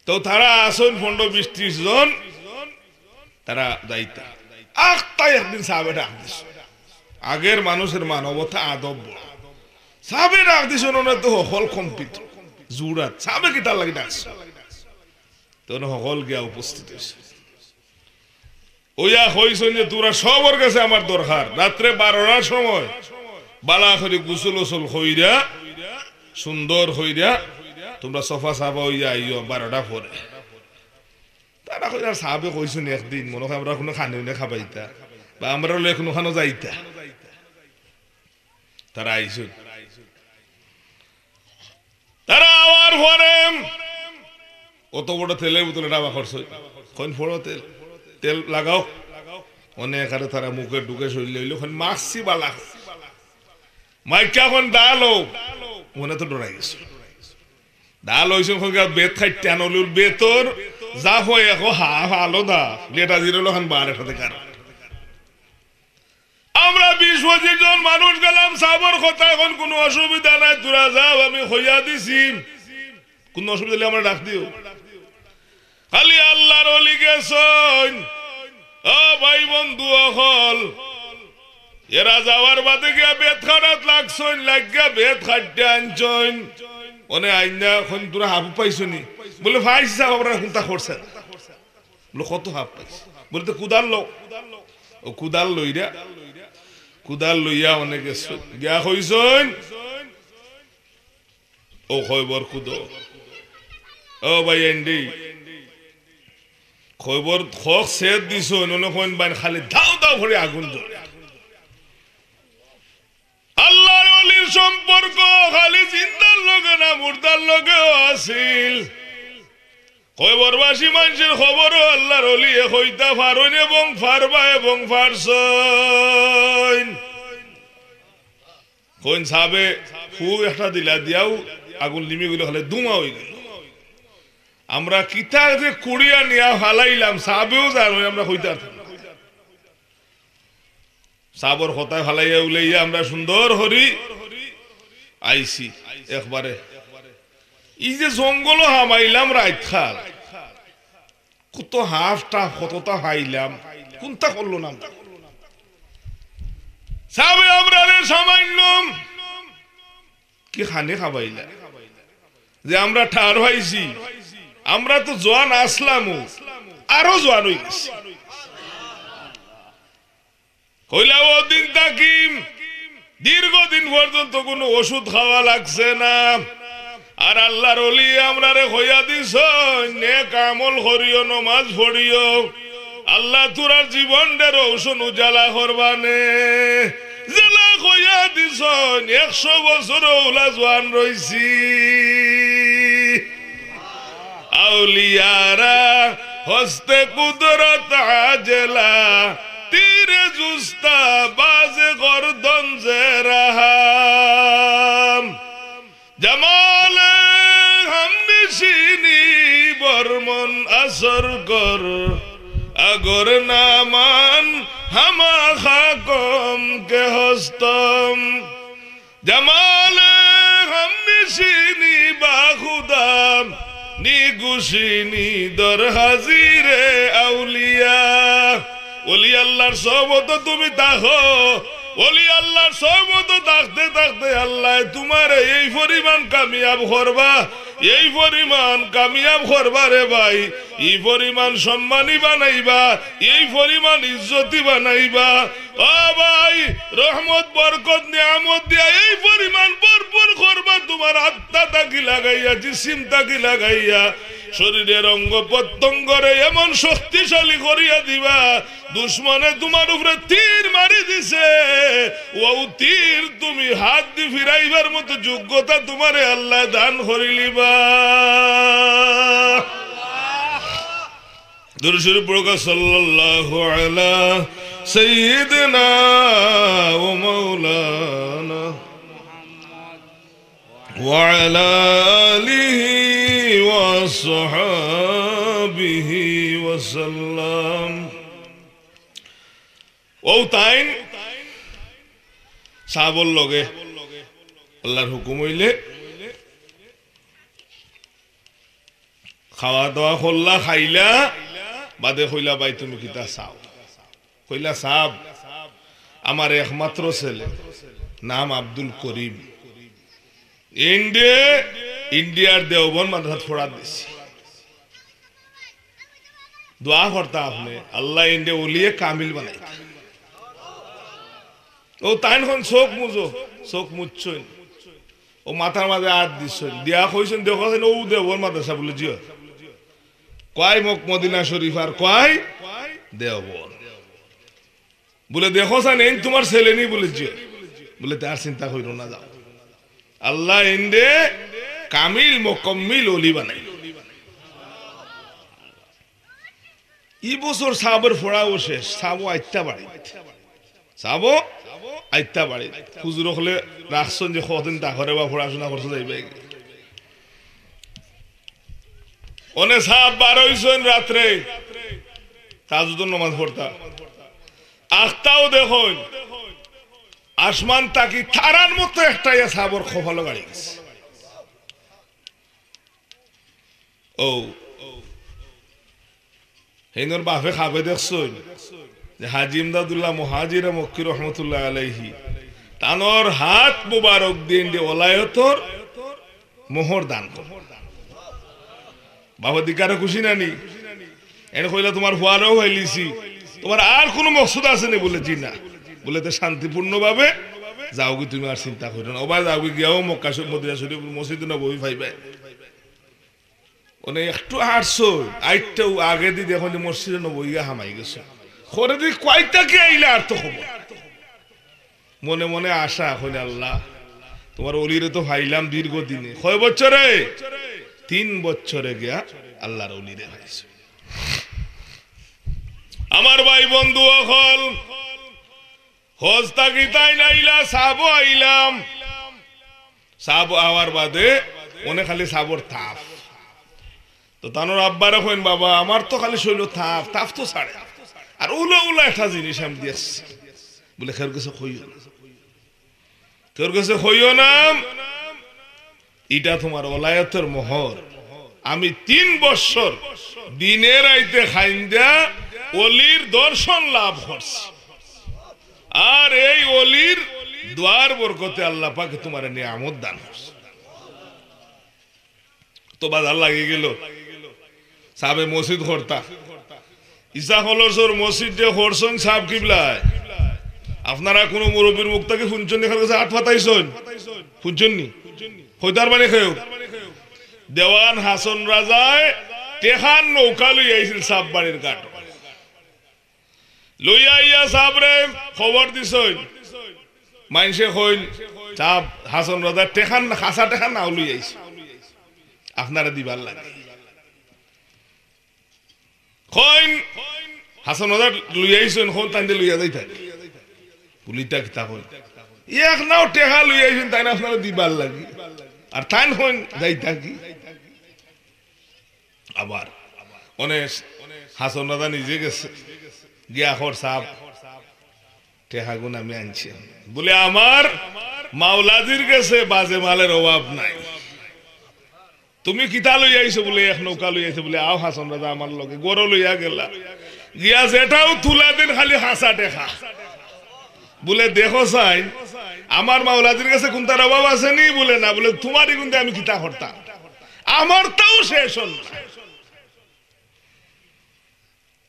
তো তারা আসন 15-20-30 জন তারা যাইতা আখতাই একদিন সাহাবে ডাক দিস আগের মানুষের মানবতা আদব সাহাবে ডাক দিস তো হল কম্পিত জুড়াত সাহাবে কি তার লাগে ডাকছে তো হল গিয়া উপস্থিত হয়েছে ওইয়া হইছেন যে তোরা সবার কাছে আমার দরকার রাত্রে 12টার সময় বালা করে গোসল ওসল হইরা সুন্দর হইরা তোমরা সোফা সাফা হইয়া আইও 12টা পরে তারা কইরা সাহাবে কইছেন একদিন মনে হয় আমরা কোনো খানে খাবাইতা বা আমরা কোনো খানো যাইতা তারা আইছে তারা আবার পরে অত বড় তেলের বোতলে টাকা খরচ কোন বড় তেল তেল লাগাও অনেক আরে তারা মুখে ঢুকে শরীরে হইলো মাসি বালা মাইকা এখন ডাল মনে তো ডরাই গেছে ডাল হয়েছে বেত খাই টানলুর বেতর যা হয় এখন হালো দা লেটা জিরো এখন 12টা থেকে আমরা 20-25 জন মানুষ গেলাম সাবর কথা এখন কোনো অসুবিধা নাই তোরা যাও আমি হইয়া দিছি কোনো অসুবিধা হলে আমরা ডাক দিও খালি আল্লাহর ওলি গেছেন ও ভাই বন্ধু হল এরা যাওয়ার বাদে গিয়া বেত খানাত লাগছেন লাগিয়া বেত খাটতে আনছেন অনে আইনা এখন তোরা হাফ পাইছনি বলে ভাইস যাও আপনারা কোনটা করছেন বলে কত হাফ পাইছে বলে তো কুদাল লো ও কুদাল লইরা কুদাল লইয়া অনেকে গিয়া হইছেন ও খয়বর কুদ ও ভাই এন্ডি খবর খক সেট দিছ ননে কোন বাইন খালি দাও দাও ভরে আগুন জ্বলে আল্লাহর ওলির সম্পর্ক খালি জিন্দার লগে না মুর্দার লগেও আছিল খবরবাসী মানুষের খবরও আল্লাহর ওলি হইতা পারেন এবং পারবা এবং পারছেন কোন সাবে ফু একটা দিলা দিয়াও আগুন লিমে গেল খালি দুমা হয়ে গেল আমরা কিতা যে কুড়িয়া নিয়া হালাইলাম সাবেও জানো আমরা হইতে সাবর হতায় হালাইয়া উলাইয়া আমরা সুন্দর হরি আইসি একবারে এই যে জঙ্গল হামাইলাম রাত খাল কত হাফটা কতটা হাইলাম কোনটা করলো না সাবে আমরা সামান্য কি খানে খাবাইলা যে আমরা ঠার হইছি আমরা তো জোয়ান আসলাম আরো জোয়ান হয়ে গেছি কইলা ও দিন তাকিম দীর্ঘদিন পর্যন্ত কোনো ওষুধ খাওয়া লাগছে না আর আল্লাহর ওলি আমরা রে হইয়া দিছ নেক আমল করিও নমাজ পড়িও আল্লাহ তোরার জীবনের ঔষধ উজালা করবানে জেলা হইয়া দিছ 100 বছর ওলা জোয়ান রইছি আউলিয়ারা হস্তে কুদরত আজলা তীরে জুস্তা বাজে গর্দন জেরাহাম জামালে হামনিশিনি বর্মন আসর কর আগর নামান হামা খাকম কে হস্তম জামালে হামনিশিনি বাখুদাম নিগুশিনি দর হাজিরে আউলিয়া ওলি আল্লাহর সহবত তুমি দেখো ওলি আল্লাহর সহবত দেখতে দেখতে আল্লাহ তোমার এই পরিমাণ কামিয়াব করবা এই পরিমাণ কামিয়াব করবা রে ভাই এই পরিমাণ সম্মানী বানাইবা এই পরিমাণ ইজ্জতি বানাইবা ও ভাই রহমত বরকত নিয়ামত দিয়া এই পরিমাণ ভরপুর করবা তোমার আত্মা তাকি লাগাইয়া জিসিম তাকি লাগাইয়া শরীরের অঙ্গ প্রত্যঙ্গরে এমন শক্তিশালী করিয়া দিবা দুশ্মনে তোমার উপরে তীর মারি দিছে ও তীর তুমি হাত দি ফিরাইবার মতো যোগ্যতা তোমারে আল্লাহ দান করিলিবা দুরূদ শরীফ পড়ো সাল্লাল্লাহু আলা সাইয়্যিদিনা ওয়া মাওলানা ওয়া আলা আলিহি ওয়া সাহাবিহি ওয়া সাল্লাম ও তাইন সাহাবর লগে আল্লাহর হুকুম হইলে খাওয়া দাওয়া করলা খাইলা বাদে কইলা ভাই তুমি কিতা চাও কইলা সাহেব আমার একমাত্র ছেলে নাম আব্দুল করিম ইন্ডিয়ার দেওবন মাদ্রাসাত পড়া দিছি দোয়া করতা আপনি আল্লাহ ইন্ডে ওলিয়ে কামিল বানাই ও তাইন খন চোখ মুচ্ছইন ও মাথার মাঝে হাত দিচ্ছেন দিয়া কইছেন দেখছেন ও দেবর মাদ্রাসা বলে জিও কয় মক মদিনা শরীফ আর কয় দেওবর বলে দেখো এই তোমার ছেলে নেই বলে জিও বলে তার চিন্তা কইরো না যাও আল্লাহ ইন্ডে কামিল মুকম্মিল ওলি বানাই ই বছর সাবর ফোড়াও শেষ সাবো আইতা বাড়ি সাবো আইতা বাড়ি হুজুর হলে রাখছেন যে কতদিন তা ঘরে বা পড়াশোনা করতে যাইবে অনে সাব বার হইছেন রাত্রে তাজুদুর নামাজ পড়তা আখতাও দেখুন আসমান তাকি তারার মতো একটা সাবর খোফালো গাড়ি গেছে ও হেনর বাপে খাবে দেখছই যে হাজি ইমদাদুল্লাহ মুহাজির মক্কি রহমতুল্লাহ আলাইহি তানোর হাত মুবারক দিন যে ওলায়তর মোহর দান কর বাবা দিকারে খুশি নানি এনে কইলা তোমার ফুয়ারও হইলিছি তোমার আর কোনো মকসুদ আছে নি বলে জি না বলে তো শান্তিপূর্ণ ভাবে যাও কি তুমি আর চিন্তা করো না ওবা যাও গিয়াও মক্কা মদিনা শরীফ মসজিদ নববী পাইবে ওনে একটু হাঁটছো আইটাও আগে দি দেখো মসজিদে নবইয়া হামাই গেছে খরে দি কয়টা কে আইলা আর তো খবর মনে মনে আশা হইলে আল্লাহ তোমার অলিরে তো ভাইলাম দীর্ঘদিনে কয় বছরে 3 বছরে গিয়া আল্লাহর অলিরে ভাইছে আমার ভাই বন্ধু হল হজ তাকি তাই নাইলা সাবো আইলাম সাব আওয়ার বাদে ওনে খালি সাবর তাপ তো তানোর আব্বারা কইন বাবা আমার তো খালি শৈল তাপ তো ছাড়ে আর উলা একটা জিনিস আমি দিয়েছি বলে খের কাছে কইও না এটা তোমার ওলায়তের মোহর আমি 3 বছর দিনের আইতে খাইন্দা অলির দর্শন লাভ করছি আর এই অলির দোয়ার বরকতে আল্লাহ পাকে তোমার নিয়ামত দান করছে তো বাজার লাগে গেল সাবে মসজিদ করতা ইসা হলসর মসজিদ যে হরসন সাব কিবলায় আপনারা কোন মুরব্বীর মুখ থেকে শুনছেন এখানে কাছে আট পাতাইছেন শুনছেননি হইতার মানে খেয়েও দেওয়ান হাসন রাজায় তেহান নৌকা লই আইছিল সাব বাড়ির ঘাট লইয়া ইয়া সাবরে খবর দিছেন মাইনসে কইন সাব হাসন রাজা তেহান খাসা তেহান নাও লই আইছে আপনারা দিবার লাগে কইন হাসন রাজা লই আইছেন কোন তাইতে লইয়া যাইতা পুলিটা কিতা কই এক নাও টেহা লই আইছেন তাই না আপনারা দিবার লাগে আর তাইন হইন যাইতা কি আবার অনেক হাসন রাজা নিজে গেছে গিয়া খর সাপ টেহা গুণ আমি আনছি বলে আমার মাওলাজির গেছে বাজে মালের অভাব নাই তুমি কিতা লই আইছো বলে এক নৌকা লই আইছো বলে আও হাসন রাজা আমার লগে গরো লইয়া গেলা গিয়া যেটাও তুলা দিন খালি হাসা টেখা বলে দেখো সাই আমার মাওলাজির কাছে কোন তার অভাব আছে নি বলে না বলে তোমারই কিন্তু আমি কিতা করতাম আমার তাও শেষ হল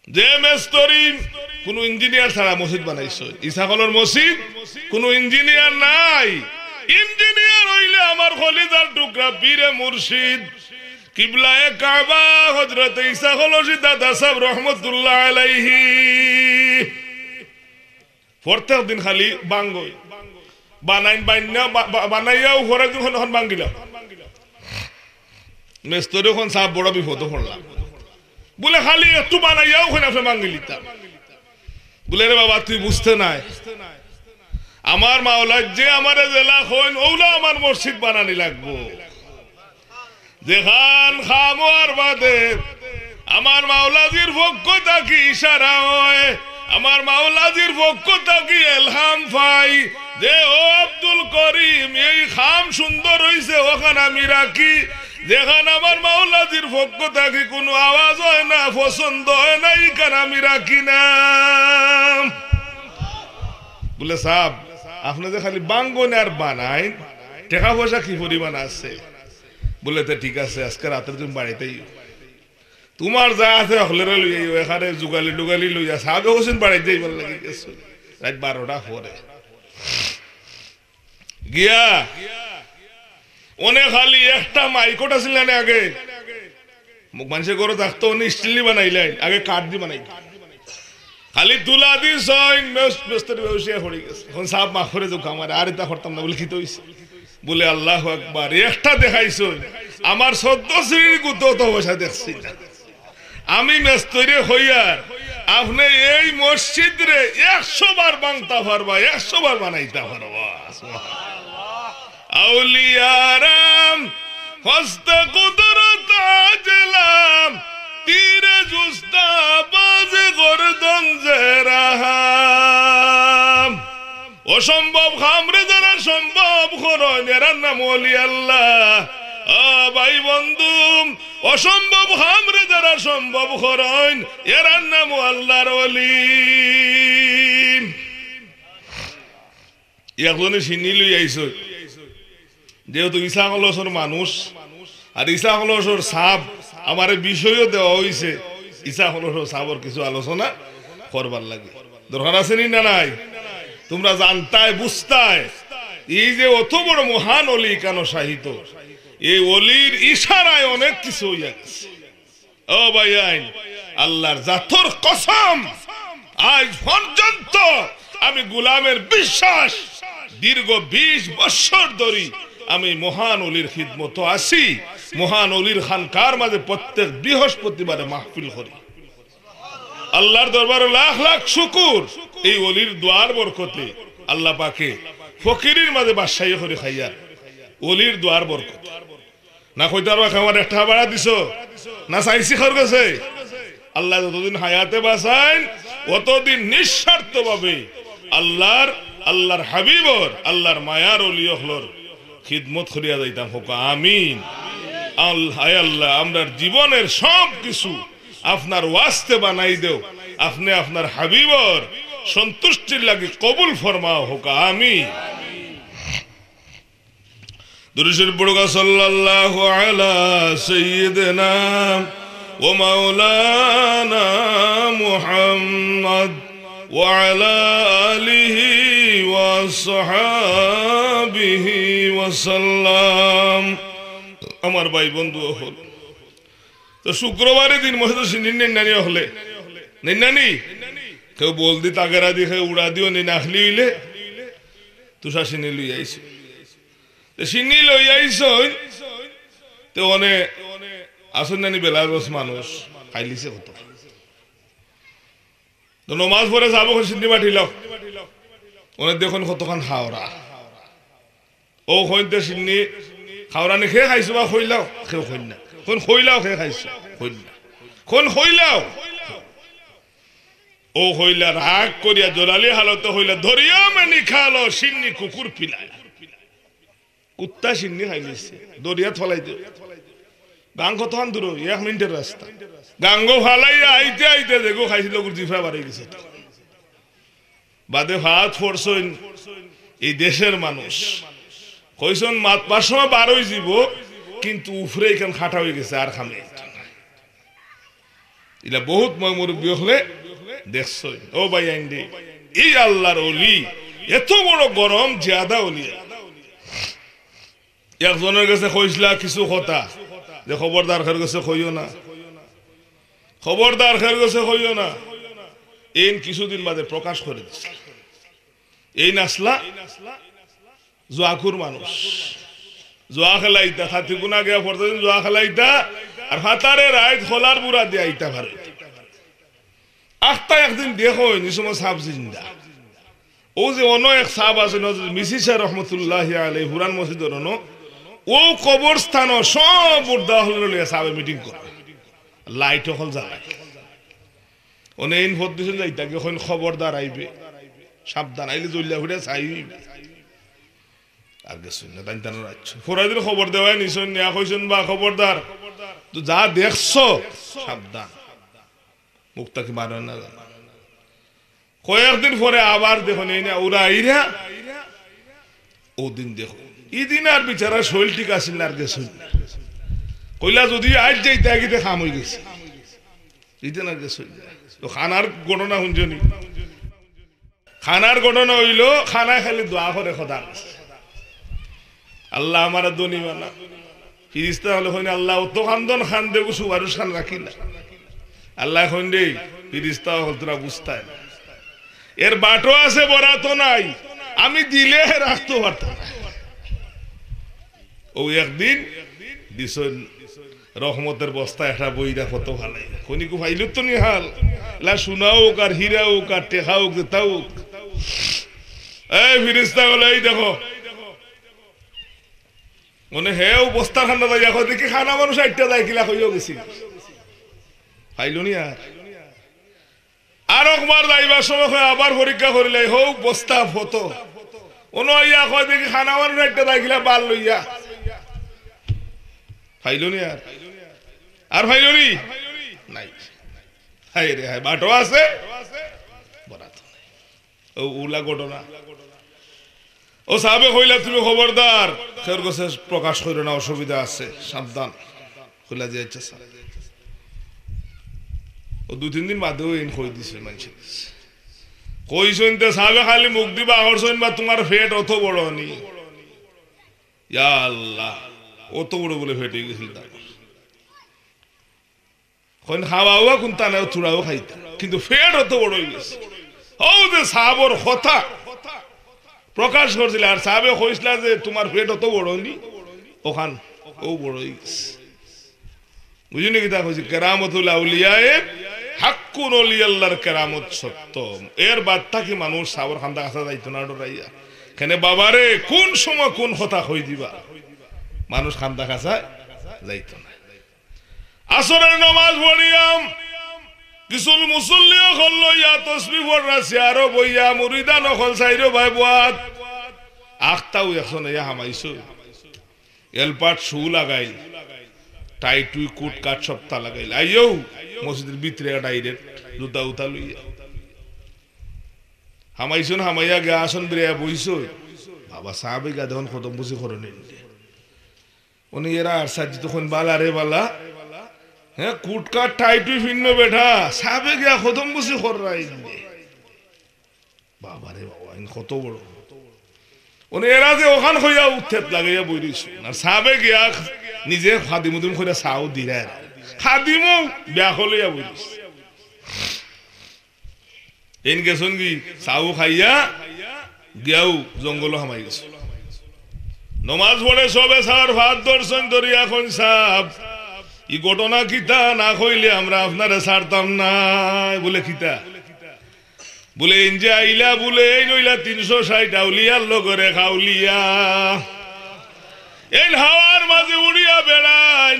যে মেস্তরি কোন ইঞ্জিনিয়ার ছাড়া মসজিদ বানাইছো ইসাকলের মসজিদ কোন ইঞ্জিনিয়ার নাই ইঞ্জিনিয়ার হইলে আমার খলিদার টুকরা পীরে মুর্শিদ কিবলায়ে কাবা হযরত ইসাকল দাদা সাহেব রহমতুল্লাহ আলাইহি প্রত্যেক দিন খালি বাঙ্গই বানাইয়াও ঘরে যখন ভাঙ্গিলাম মেস্তরি এখন সাপ বড় বিপদ পড়লাম বলে খালি একটু বানাইয়াও ওখানে আপনি ভাঙ্গিলিতাম বলে রে বাবা তুই বুঝতে নাই আমার মাওলা যে আমার জেলা হইন ওলা আমার মসজিদ বানানি লাগবো যেখান খামোয়ার বাদে আমার মাওলাজির পক্ষ থাকি ইশারা হয় আমার মাওলাজির পক্ষ থাকি এলহাম পাই যে ও আব্দুল করিম এই খাম সুন্দর হইছে ওখানে আমি রাখি যেখানে আমার মাওলাজির পক্ষ থাকি কোনো আওয়াজ হয় না পছন্দ হয় না এইখানে আমি রাখি না বলে সাহেব আপনি যে খালি বাঙ্গন আর বানাই টাকা পয়সা কি পরিমাণ আছে বলে তো ঠিক আছে আজকে রাতের তুমি বাড়িতেই তোমার যা আছে হলেরে লইয়া এখানে যুগালি ডুগালি লইয়া সাবে হোসেন বাড়াই যাইবার লাগি গেছে রাত 12টা পরে গিয়া অনেক খালি একটা মাইকট আছিল না আগে মানুষের ঘরে থাকতো স্টিল বানাইলেন আগে কাঠ দিয়ে বানাই খালি তুলা দি ব্যবসায় হয়ে গেছে এখন সাপ মাফ করে যোগ আমার আর এটা করতাম না বলে খিতে হয়েছে বলে আল্লাহ আকবার একটা দেখাইছ আমার 14 শ্রেণীর গুতো তো বসা দেখছি না আমি মেস্তরে হইয়ার আপনি এই মসজিদ রে 100 বার বাংতা পারবা 100 বার বানাইতে পারবা আউলিয়ারাম হস্তে কুদরত আজলাম তীরে জুস্তা বাজে গর্দন জেরাহাম অসম্ভব খামরে যারা সম্ভব করন এরার নাম ওলি আল্লাহ ভাই বন্ধু অসম্ভব খামরে যারা সম্ভব করন এরার নাম আল্লাহর ওলি একজনে চিনি লই আইছ যেহেতু ঈসা কলসর মানুষ আর ঈসা কলসর সাপ আমার বিষয়ও দেওয়া হয়েছে ঈসা কলসর সাপর কিছু আলোচনা করবার লাগে দরকার আছে না নাই তোমরা জানতায় বুঝতায় এই যে অত বড় মহান অলি কেন সাহিত এই অলির ইশারায় অনেক কিছু হইয়া গেছে ও ভাই আইন আল্লাহর জাতর কসম আজ পর্যন্ত আমি গোলামের বিশ্বাস দীর্ঘ 20 বছর ধরে আমি মহান অলির খিদমত আছি মহান অলির খানকার মাঝে প্রত্যেক বৃহস্পতিবারে মাহফিল করি আল্লাহর দরবারে লাখ লাখ শুকর এই অলির দোয়ার বরকতে আল্লাহ পাকে ফকিরের মাঝে বাদশাহী করে খাইয়া অলির দোয়ার বরকত না কইতার আমার একটা বাড়া দিছো না চাইছি খর গেছে আল্লাহ যতদিন হায়াতে বাঁচান অতদিন নিঃস্বার্থভাবে আল্লাহর হাবিবর আল্লাহর মায়ার অলি হলর খিদমত করিয়া যাইতাম হোক আমিন আল্লাহ আমরার জীবনের সব কিছু আপনার ওয়াস্তে বানাই দেও আপনি আপনার হাবিবর সন্তুষ্টির লাগি কবুল ফরমাও হোক আমিন দুরূদ পড়ুক সাল্লাল্লাহু আলা সাইয়্যিদিনা ওয়া মাওলানা মুহাম্মদ ওয়া আলা আলিহি ওয়া সাহাবিহি ওয়া সাল্লাম আমার ভাই বন্ধু হল তো শুক্রবারের দিন মসজিদ নিন্নানি হলে নিন্নানি কেউ বল দি তাগেরা দি কেউ উড়া দিও নি নাখলি হইলে তুষা সিনি লই আইছে সিনি লই আইছ তো অনে আসুন নানি বেলারস মানুষ খাইলিছে কত তো নমাজ পড়ে যাবো সিন্নি মাঠিল অনেক দেখুন কতক্ষণ হাওড়া ও হইতে সিন্নি খাওরানি খেয়ে খাইছো বা খইলাও খেয়ে খই না কোন খইলাও খেয়ে খাইছো খই না কোন খইলাও ও হইলা রাগ করিয়া জোরালি হালত হইলা ধরিয়া মানি খালো সিন্নি কুকুর পিলায় কুত্তা সিন্নি খাইলিছে দরিয়া থলাই দিও গাং কতক্ষণ দূর 1 মিনিটের রাস্তা গাঙ্গ ফালাইয়া আইতে আইতে দেখো খাইছিল জিফা বাড়ি গেছে বাদে ভাত ফোরছইন এই দেশের মানুষ কইছন মাত পার সময় বার হই যাব কিন্তু উফরে এখান খাটা হয়ে গেছে আর খামে ইলা বহুত মুরব্বি হলে দেখছই ও ভাই আইন্দি এই আল্লাহর ওলি এত বড় গরম জিয়াদা ওলি একজনের কাছে কইছলা কিছু কথা যে খবরদার খের কাছে কইও না খবরদার খের কাছে কইও না এই কিছুদিন বাদে প্রকাশ করে দিছে এই নাসলা জোয়াকুর মানুষ জোয়া খেলাইতা খাতি গুনা গিয়া পড়তেন জোয়া খেলাইতা আর হাতারে রাইত খোলার বুড়া দিয়ে আইতা ভারে আখতা একদিন দেখো নিসমা সাপ জিন্দা ও যে অন্য এক সাপ আছে মিসিসা রহমতুল্লাহ আলাই হুরান মসজিদের অন্য ও কবরস্থান সব উর্দা হল সাবে মিটিং করে লাইট হল জ্বালায় অনে ইন ভোট দিছিল যাইতা এখন খবরদার আইবে সাবধান আইলে জল্লা ঘুরে চাই আর গেছুন না তাই তানো রাখছো ফরাইদের খবর দেওয়াই নিছুন নিয়া কইছুন বা খবরদার তো যা দেখছো সাবধান মুক্তা কি মারেন না কয়েকদিন পরে আবার দেখো নেই না ওরা আইরা ও দিন দেখো এই দিন আর বিচারা শৈল ঠিক আসিল আর গেছুন কইলা যদি আজ যাইতে আগিতে খাম হয়ে গেছে ইতে না গেছে তো খানার ঘটনা শুনছনি খানার ঘটনা হইল খানা খালি দোয়া করে খোদা আল্লাহ আমার দনি বানা ফিরিস্তা হলে হইনি আল্লাহ অত খান্দন খান দেবো সুবারুস খান রাখি না আল্লাহ এখন রে ফিরিস্তা হল তোরা বুঝতায় না এর বাটো আছে বরাত নাই আমি দিলে রাখতে পারতাম না ও একদিন দিছেন রহমতের বস্তা একটা বইরা কত ভালো খনিকু ভাইল তো নিহাল লা শোনাও আর হীরাও আর টেকাও তাও এই ফিরিস্তা বলে এই দেখো মনে হেও বস্তা খান্না যাই দেখো দেখি খানা মানুষ একটা যায় কিলা হইও গেছি পাইল নি আর একবার যাইবার সময় আবার পরীক্ষা করিলে হোক বস্তা ফটো অন্য ইয়া কয় দেখি খানা মানুষ একটা যায় কিলা বাল লইয়া পাইল নি আর পাইল নি নাই হাই রে হাই বাটো আছে বরাত নাই ও উলা ঘটনা ও সাহাবে কইলা তুমি খবরদার খের গোছে প্রকাশ কইরো না অসুবিধা আছে সাবধান কইলা যে আচ্ছা স্যার ও 2-3 দিন বাদেও ইন কই দিছে মানুষ কই শুনতে সাহাবে খালি মুখ দিবা আর শুন বা তোমার পেট অত বড় নি ইয়া আল্লাহ অত বড় বলে ফেটে গেছিল তার কোন খাওয়াও কোনটা না চুড়াও খাইতা কিন্তু পেট অত বড় হয়ে গেছে ও যে সাহাবর কথা প্রকাশ করছিল আর সাহাবে কইছিল যে তোমার পেট অত বড় নি ওখান ও বড় হয়ে গেছে বুঝিনি কি তা কইছি কেরামতুল আউলিয়ায়ে হাক্কুন ওলি আল্লাহর কেরামত সত্য এর বাদ থাকি মানুষ সাবর খান্দা কাছে যাইতো না ডরাইয়া কেন বাবারে কোন সময় কোন কথা কই দিবা মানুষ খান্দা কাছে যাইতো না আসরের নামাজ পড়িয়াম কিছু মুসল্লিও হল ইয়া তসবিহ পড়রাছে আরো বইয়া মুরিদা নকল চাইরো ভাই বুয়াত আখতাও এখন ইয়া হামাইছো এলপাট শু লাগাইল টাই টুই কুট কাট সপ্তাহ লাগাইল আইও মসজিদের ভিতরে ডাইরেক্ট জুতা উতা লইয়া হামাইছো না হামাইয়া গে আসন বেরিয়া বইছো বাবা সাহাবে গা দেখুন খতম বুঝি করে নিন উনি এরা আর সাজি তখন বালা রে বালা হ্যাঁ কুটকাট টাইটু ভিন্ন বেঠা সাবে গিয়া খতম বুঝি কর রাই বাবা রে বাবা কত বড় উনি এরা যে ওখান হইয়া উঠতে লাগাইয়া বই দিছো আর সাবে গিয়া নিজে খাদিমুদিম কইরা সাও দিরা খাদিমও বিয়া হলিয়া বই দিছ এন গেছন কি সাও খাইয়া গিয়াও জঙ্গল হামাই গেছে নমাজ পড়ে সবে সার ভাত দর্শন ধরিয়া কোন সাপ ই ঘটনা কিতা না কইলে আমরা আপনারে ছাড়তাম না বলে কিতা বলে ইনজে আইলা বলে এই নইলা 360 আউলিয়ার লগরে খাউলিয়া এই হাওয়ার মাঝে উড়িয়া বেড়ান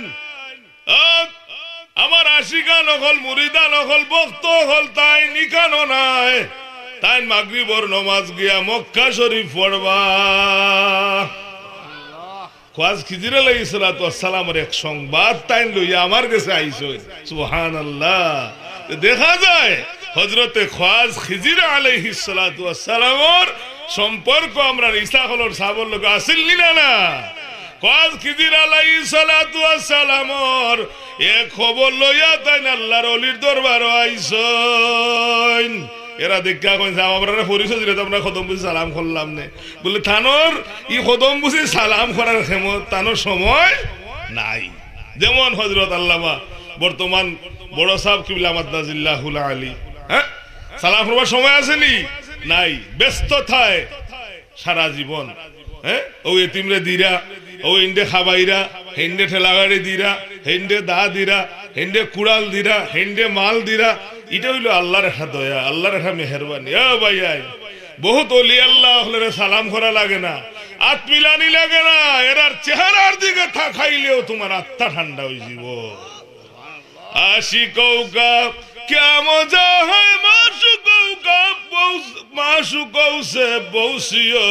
আমার আশিকা নকল মুরিদা নকল ভক্ত হল তাই নিকানো নাই তাই মাগরিবর নমাজ গিয়া মক্কা শরীফ পড়বা খাজ খিজির আলাইহিস সালাতু ওয়াস সালামের এক সংবাদ তাই লইয়া আমার কাছে আইছো সুবহানাল্লাহ দেখা যায় হযরতে খাজ খিজির আলাইহিস সালাতু ওয়াস সালামের সম্পর্ক আমরা ঈসা হলর সাহাবার লোক আসল নিনা না খাজ খিজির আলাইহিস সালাতু ওয়াস সালামের এক খবর লইয়া তাই আল্লাহর ওলির দরবারে আইছো এরা দেখা কইছে আমরা পরিচয় দিলে আমরা খতম বুঝি সালাম করলাম নে বলে থানোর ই খতম বুঝি সালাম করার ক্ষমতা তানোর সময় নাই যেমন হযরত আল্লামা বর্তমান বড় সাহেব কিবলা মাদ্দাজিল্লাহুল আলী হ্যাঁ সালাম করবার সময় আসেনি নাই ব্যস্ত থাকে সারা জীবন হ্যাঁ ও এতিমরে দিরা ও ইন্ডে খাবাইরা হেন্ডে ঠেলাগাড়ি দিরা হেন্ডে দা দিরা হেন্ডে কুড়াল দিরা হেন্ডে মাল দিরা এটা হইল আল্লাহর একটা দয়া আল্লাহর একটা মেহেরবানি ভাই বহুত ওলি আল্লাহ হলে সালাম করা লাগে না আত্মিলানি লাগে না এরার চেহারার দিকে থাকাইলেও তোমার আত্মা ঠান্ডা হয়ে যাব আশিকৌ কা क्या मजा है माशुकौ का माशुकौ से बौसियो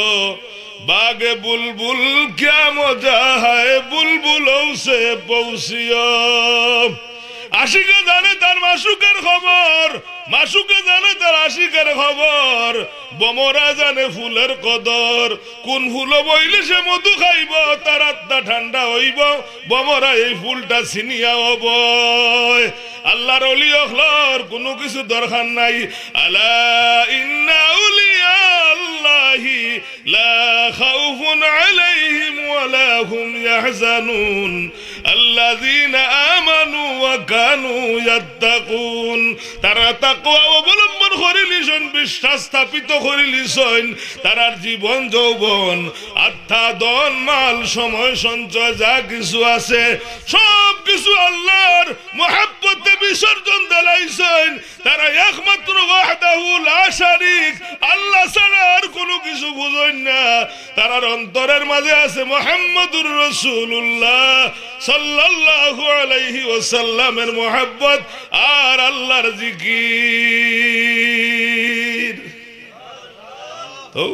बागे बुलबुल क्या मजा है बुलबुलों से बौसियो আশিকে জানে তার মাসুকের খবর, মাসুকে জানে তার আশিকের খবর, বমরা জানে ফুলের কদর। কোন ফুল বইলে সে মধু খাইব, তার আত্মা ঠান্ডা হইব, বমরা এই ফুলটা ছিনিয়া হব। আল্লাহর ওলি হলর কোনো কিছু দরকার নাই। আলা ইন্না আউলিয়া আল্লাহি লা খাউফুন আলাইহিম ওয়ালা হুম ইয়াহজানুন আল্লাযীনা আমানু ওয়া কানু ইয়াত্তাকুন। তারা তাকওয়া অবলম্বন করিলিছেন, বিশ্বাস স্থাপিত করিলিছেন, তারার জীবন যৌবন আত্মা ধন মাল সময় সঞ্চয় যা কিছু আছে সব কিছু আল্লাহর মহব্বতে বিসর্জন দিলাইছেন। তারা একমাত্র ওয়াহদাহু লা শারীক, আল্লাহ ছাড়া আর কোনো কিছু বুঝেন না। তারার অন্তরের মাঝে আছে মুহাম্মদুর রাসূলুল্লাহ সাল্লাল্লাহু আলাইহি ওয়াসাল্লামের মহব্বত আর আল্লাহর জিকির। তো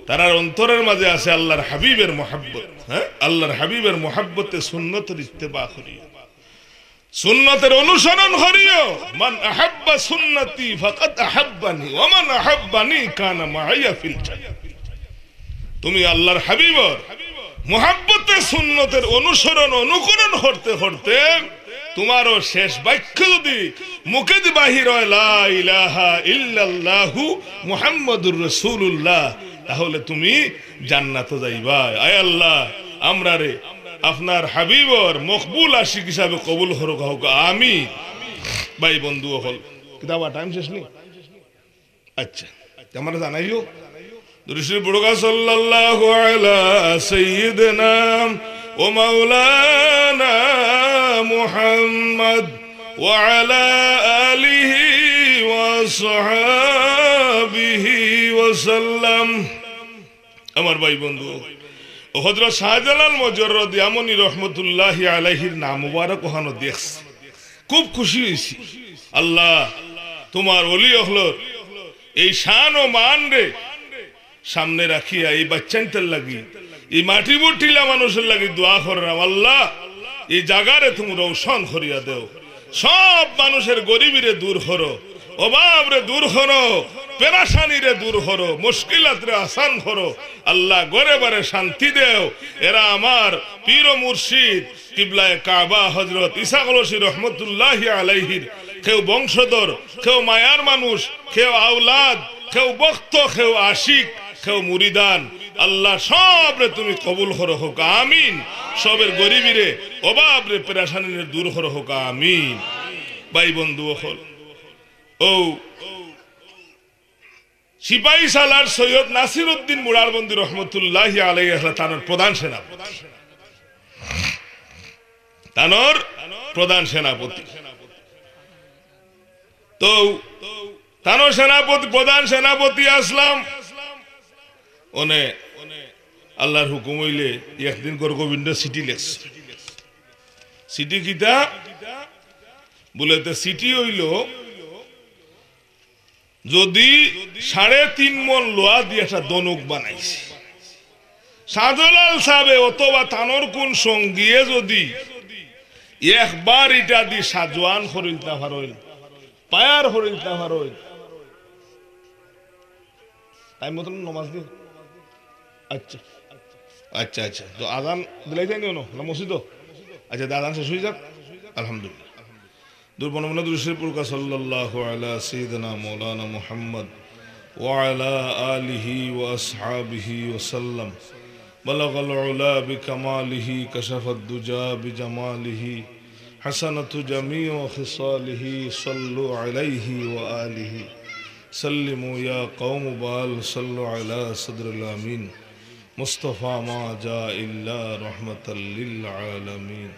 তারার অন্তরের মাঝে আছে আল্লাহর হাবিবের মহব্বত। হ্যাঁ, আল্লাহর হাবিবের মহব্বতে সুন্নতের ইত্তেবা করিও, সুন্নতের অনুসরণ করিও। মান আহাব্বা সুন্নতি ফাকাদ আহাব্বানি ওয়া মান আহাব্বানি কানা মাইয়া ফিল জান্নাহ। তুমি আল্লাহর হাবিবের মহব্বতে সুন্নতের অনুসরণ অনুকরণ করতে করতে তোমারও শেষ বাক্য যদি মুখে দি বাহির হয় লা ইলাহা ইল্লাল্লাহু মুহাম্মাদুর রাসূলুল্লাহ, তাহলে তুমি জান্নাতে যাইবা। আয় আল্লাহ আমরা রে আপনার হাবিবর মকবুল আশিক হিসাবে কবুল করুক, হোক আমিন। ভাই বন্ধু হল কিতাবা টাইম শেষ নেই। আচ্ছা আমরা জানাইও দুরূদ পড়ুকা সাল্লাল্লাহু আলা সাইয়্যিদিনা ওয়া মাওলানা মুহাম্মদ ওয়া আলা আলিহি ওয়া সাহবিহি ওয়া সাল্লাম। আমার ভাই বন্ধু হযরত শাহজালাল মুজাররদ ইয়ামানি রাহমাতুল্লাহি আলাইহির নাম মুবারক ওখানে দেখছি, খুব খুশি হইছি। আল্লাহ তোমার ওলি হলর এই শান ও মান রে সামনে রাখিয়া এই বাচ্চানটার লাগি, এই মাটি মুটিলা মানুষের লাগি দোয়া করলাম। আল্লাহ এই জায়গারে তুমি রৌশন করিয়া দেও, সব মানুষের গরিবীরে দূর করো, অভাব রে দূর করো, পেরাশানি রে দূর করো, মুশকিলাত রে আসান করো। আল্লাহ গরে বারে শান্তি দেও। এরা আমার পীর ও মুর্শিদ কিবলায়ে কাবা হযরত ঈসা কলসি রহমতুল্লাহি আলাইহির কেউ বংশধর, কেউ মায়ার মানুষ, কেউ আওলাদ, কেউ ভক্ত, কেউ আশিক, কেউ মুরিদান। আল্লাহ সব রে তুমি কবুল করো, হোক আমিন। সবের গরিবীরে অভাব রে পেরাশানি রে দূর করো, হোক আমিন। ভাই বন্ধু হল ও সিপাহী সালার সৈয়দ নাসির উদ্দিন মুরারবন্দি রহমতুল্লাহি আলাইহি তানোর প্রধান সেনাপতি, তানোর প্রধান সেনাপতি। তো তানোর সেনাপতি প্রধান সেনাপতি আসলাম ওনে আল্লাহর হুকুম হইলে একদিন করে গোবিন্দ সিটি লেখছে। সিটি কিতা বলে সিটি হইল যদি 3.5 মণ লোহা দিয়ে একটা দনুক বানাইছে, শাহজালাল সাহেব অথবা তানোর কোন সঙ্গীয়ে যদি একবার এটা দি সাজওয়ান করিলতা পারইল, পায়ার করিলতা পারইল, টাইম মতন নামাজ দি। আচ্ছা আচ্ছা আচ্ছা, তো আজান দিলাই যায়নি না মসজিদ? আচ্ছা আজান শেষ হয়ে যাক, আলহামদুলিল্লাহ। দুর্বনমনা দুরুশরীফ সাল্লাল্লাহু আলা সাইয়্যিদিনা মাওলানা মুহাম্মদ ওয়া আলা আলিহি ওয়া আসহাবিহি ওয়া সাল্লাম। বালাগাল উলা বিকামালিহি কাশাফাদ দুজা বিজামালিহি হাসানাতু জামিউ খিসালিহি সাল্লু আলাইহি ওয়া আলিহি সাল্লিমু ইয়া কওম বাল সাল্লু আলা সাদরিল আমিন মুস্তাফা মা জা ইল্লা রাহমাতাল লিল আলামিন।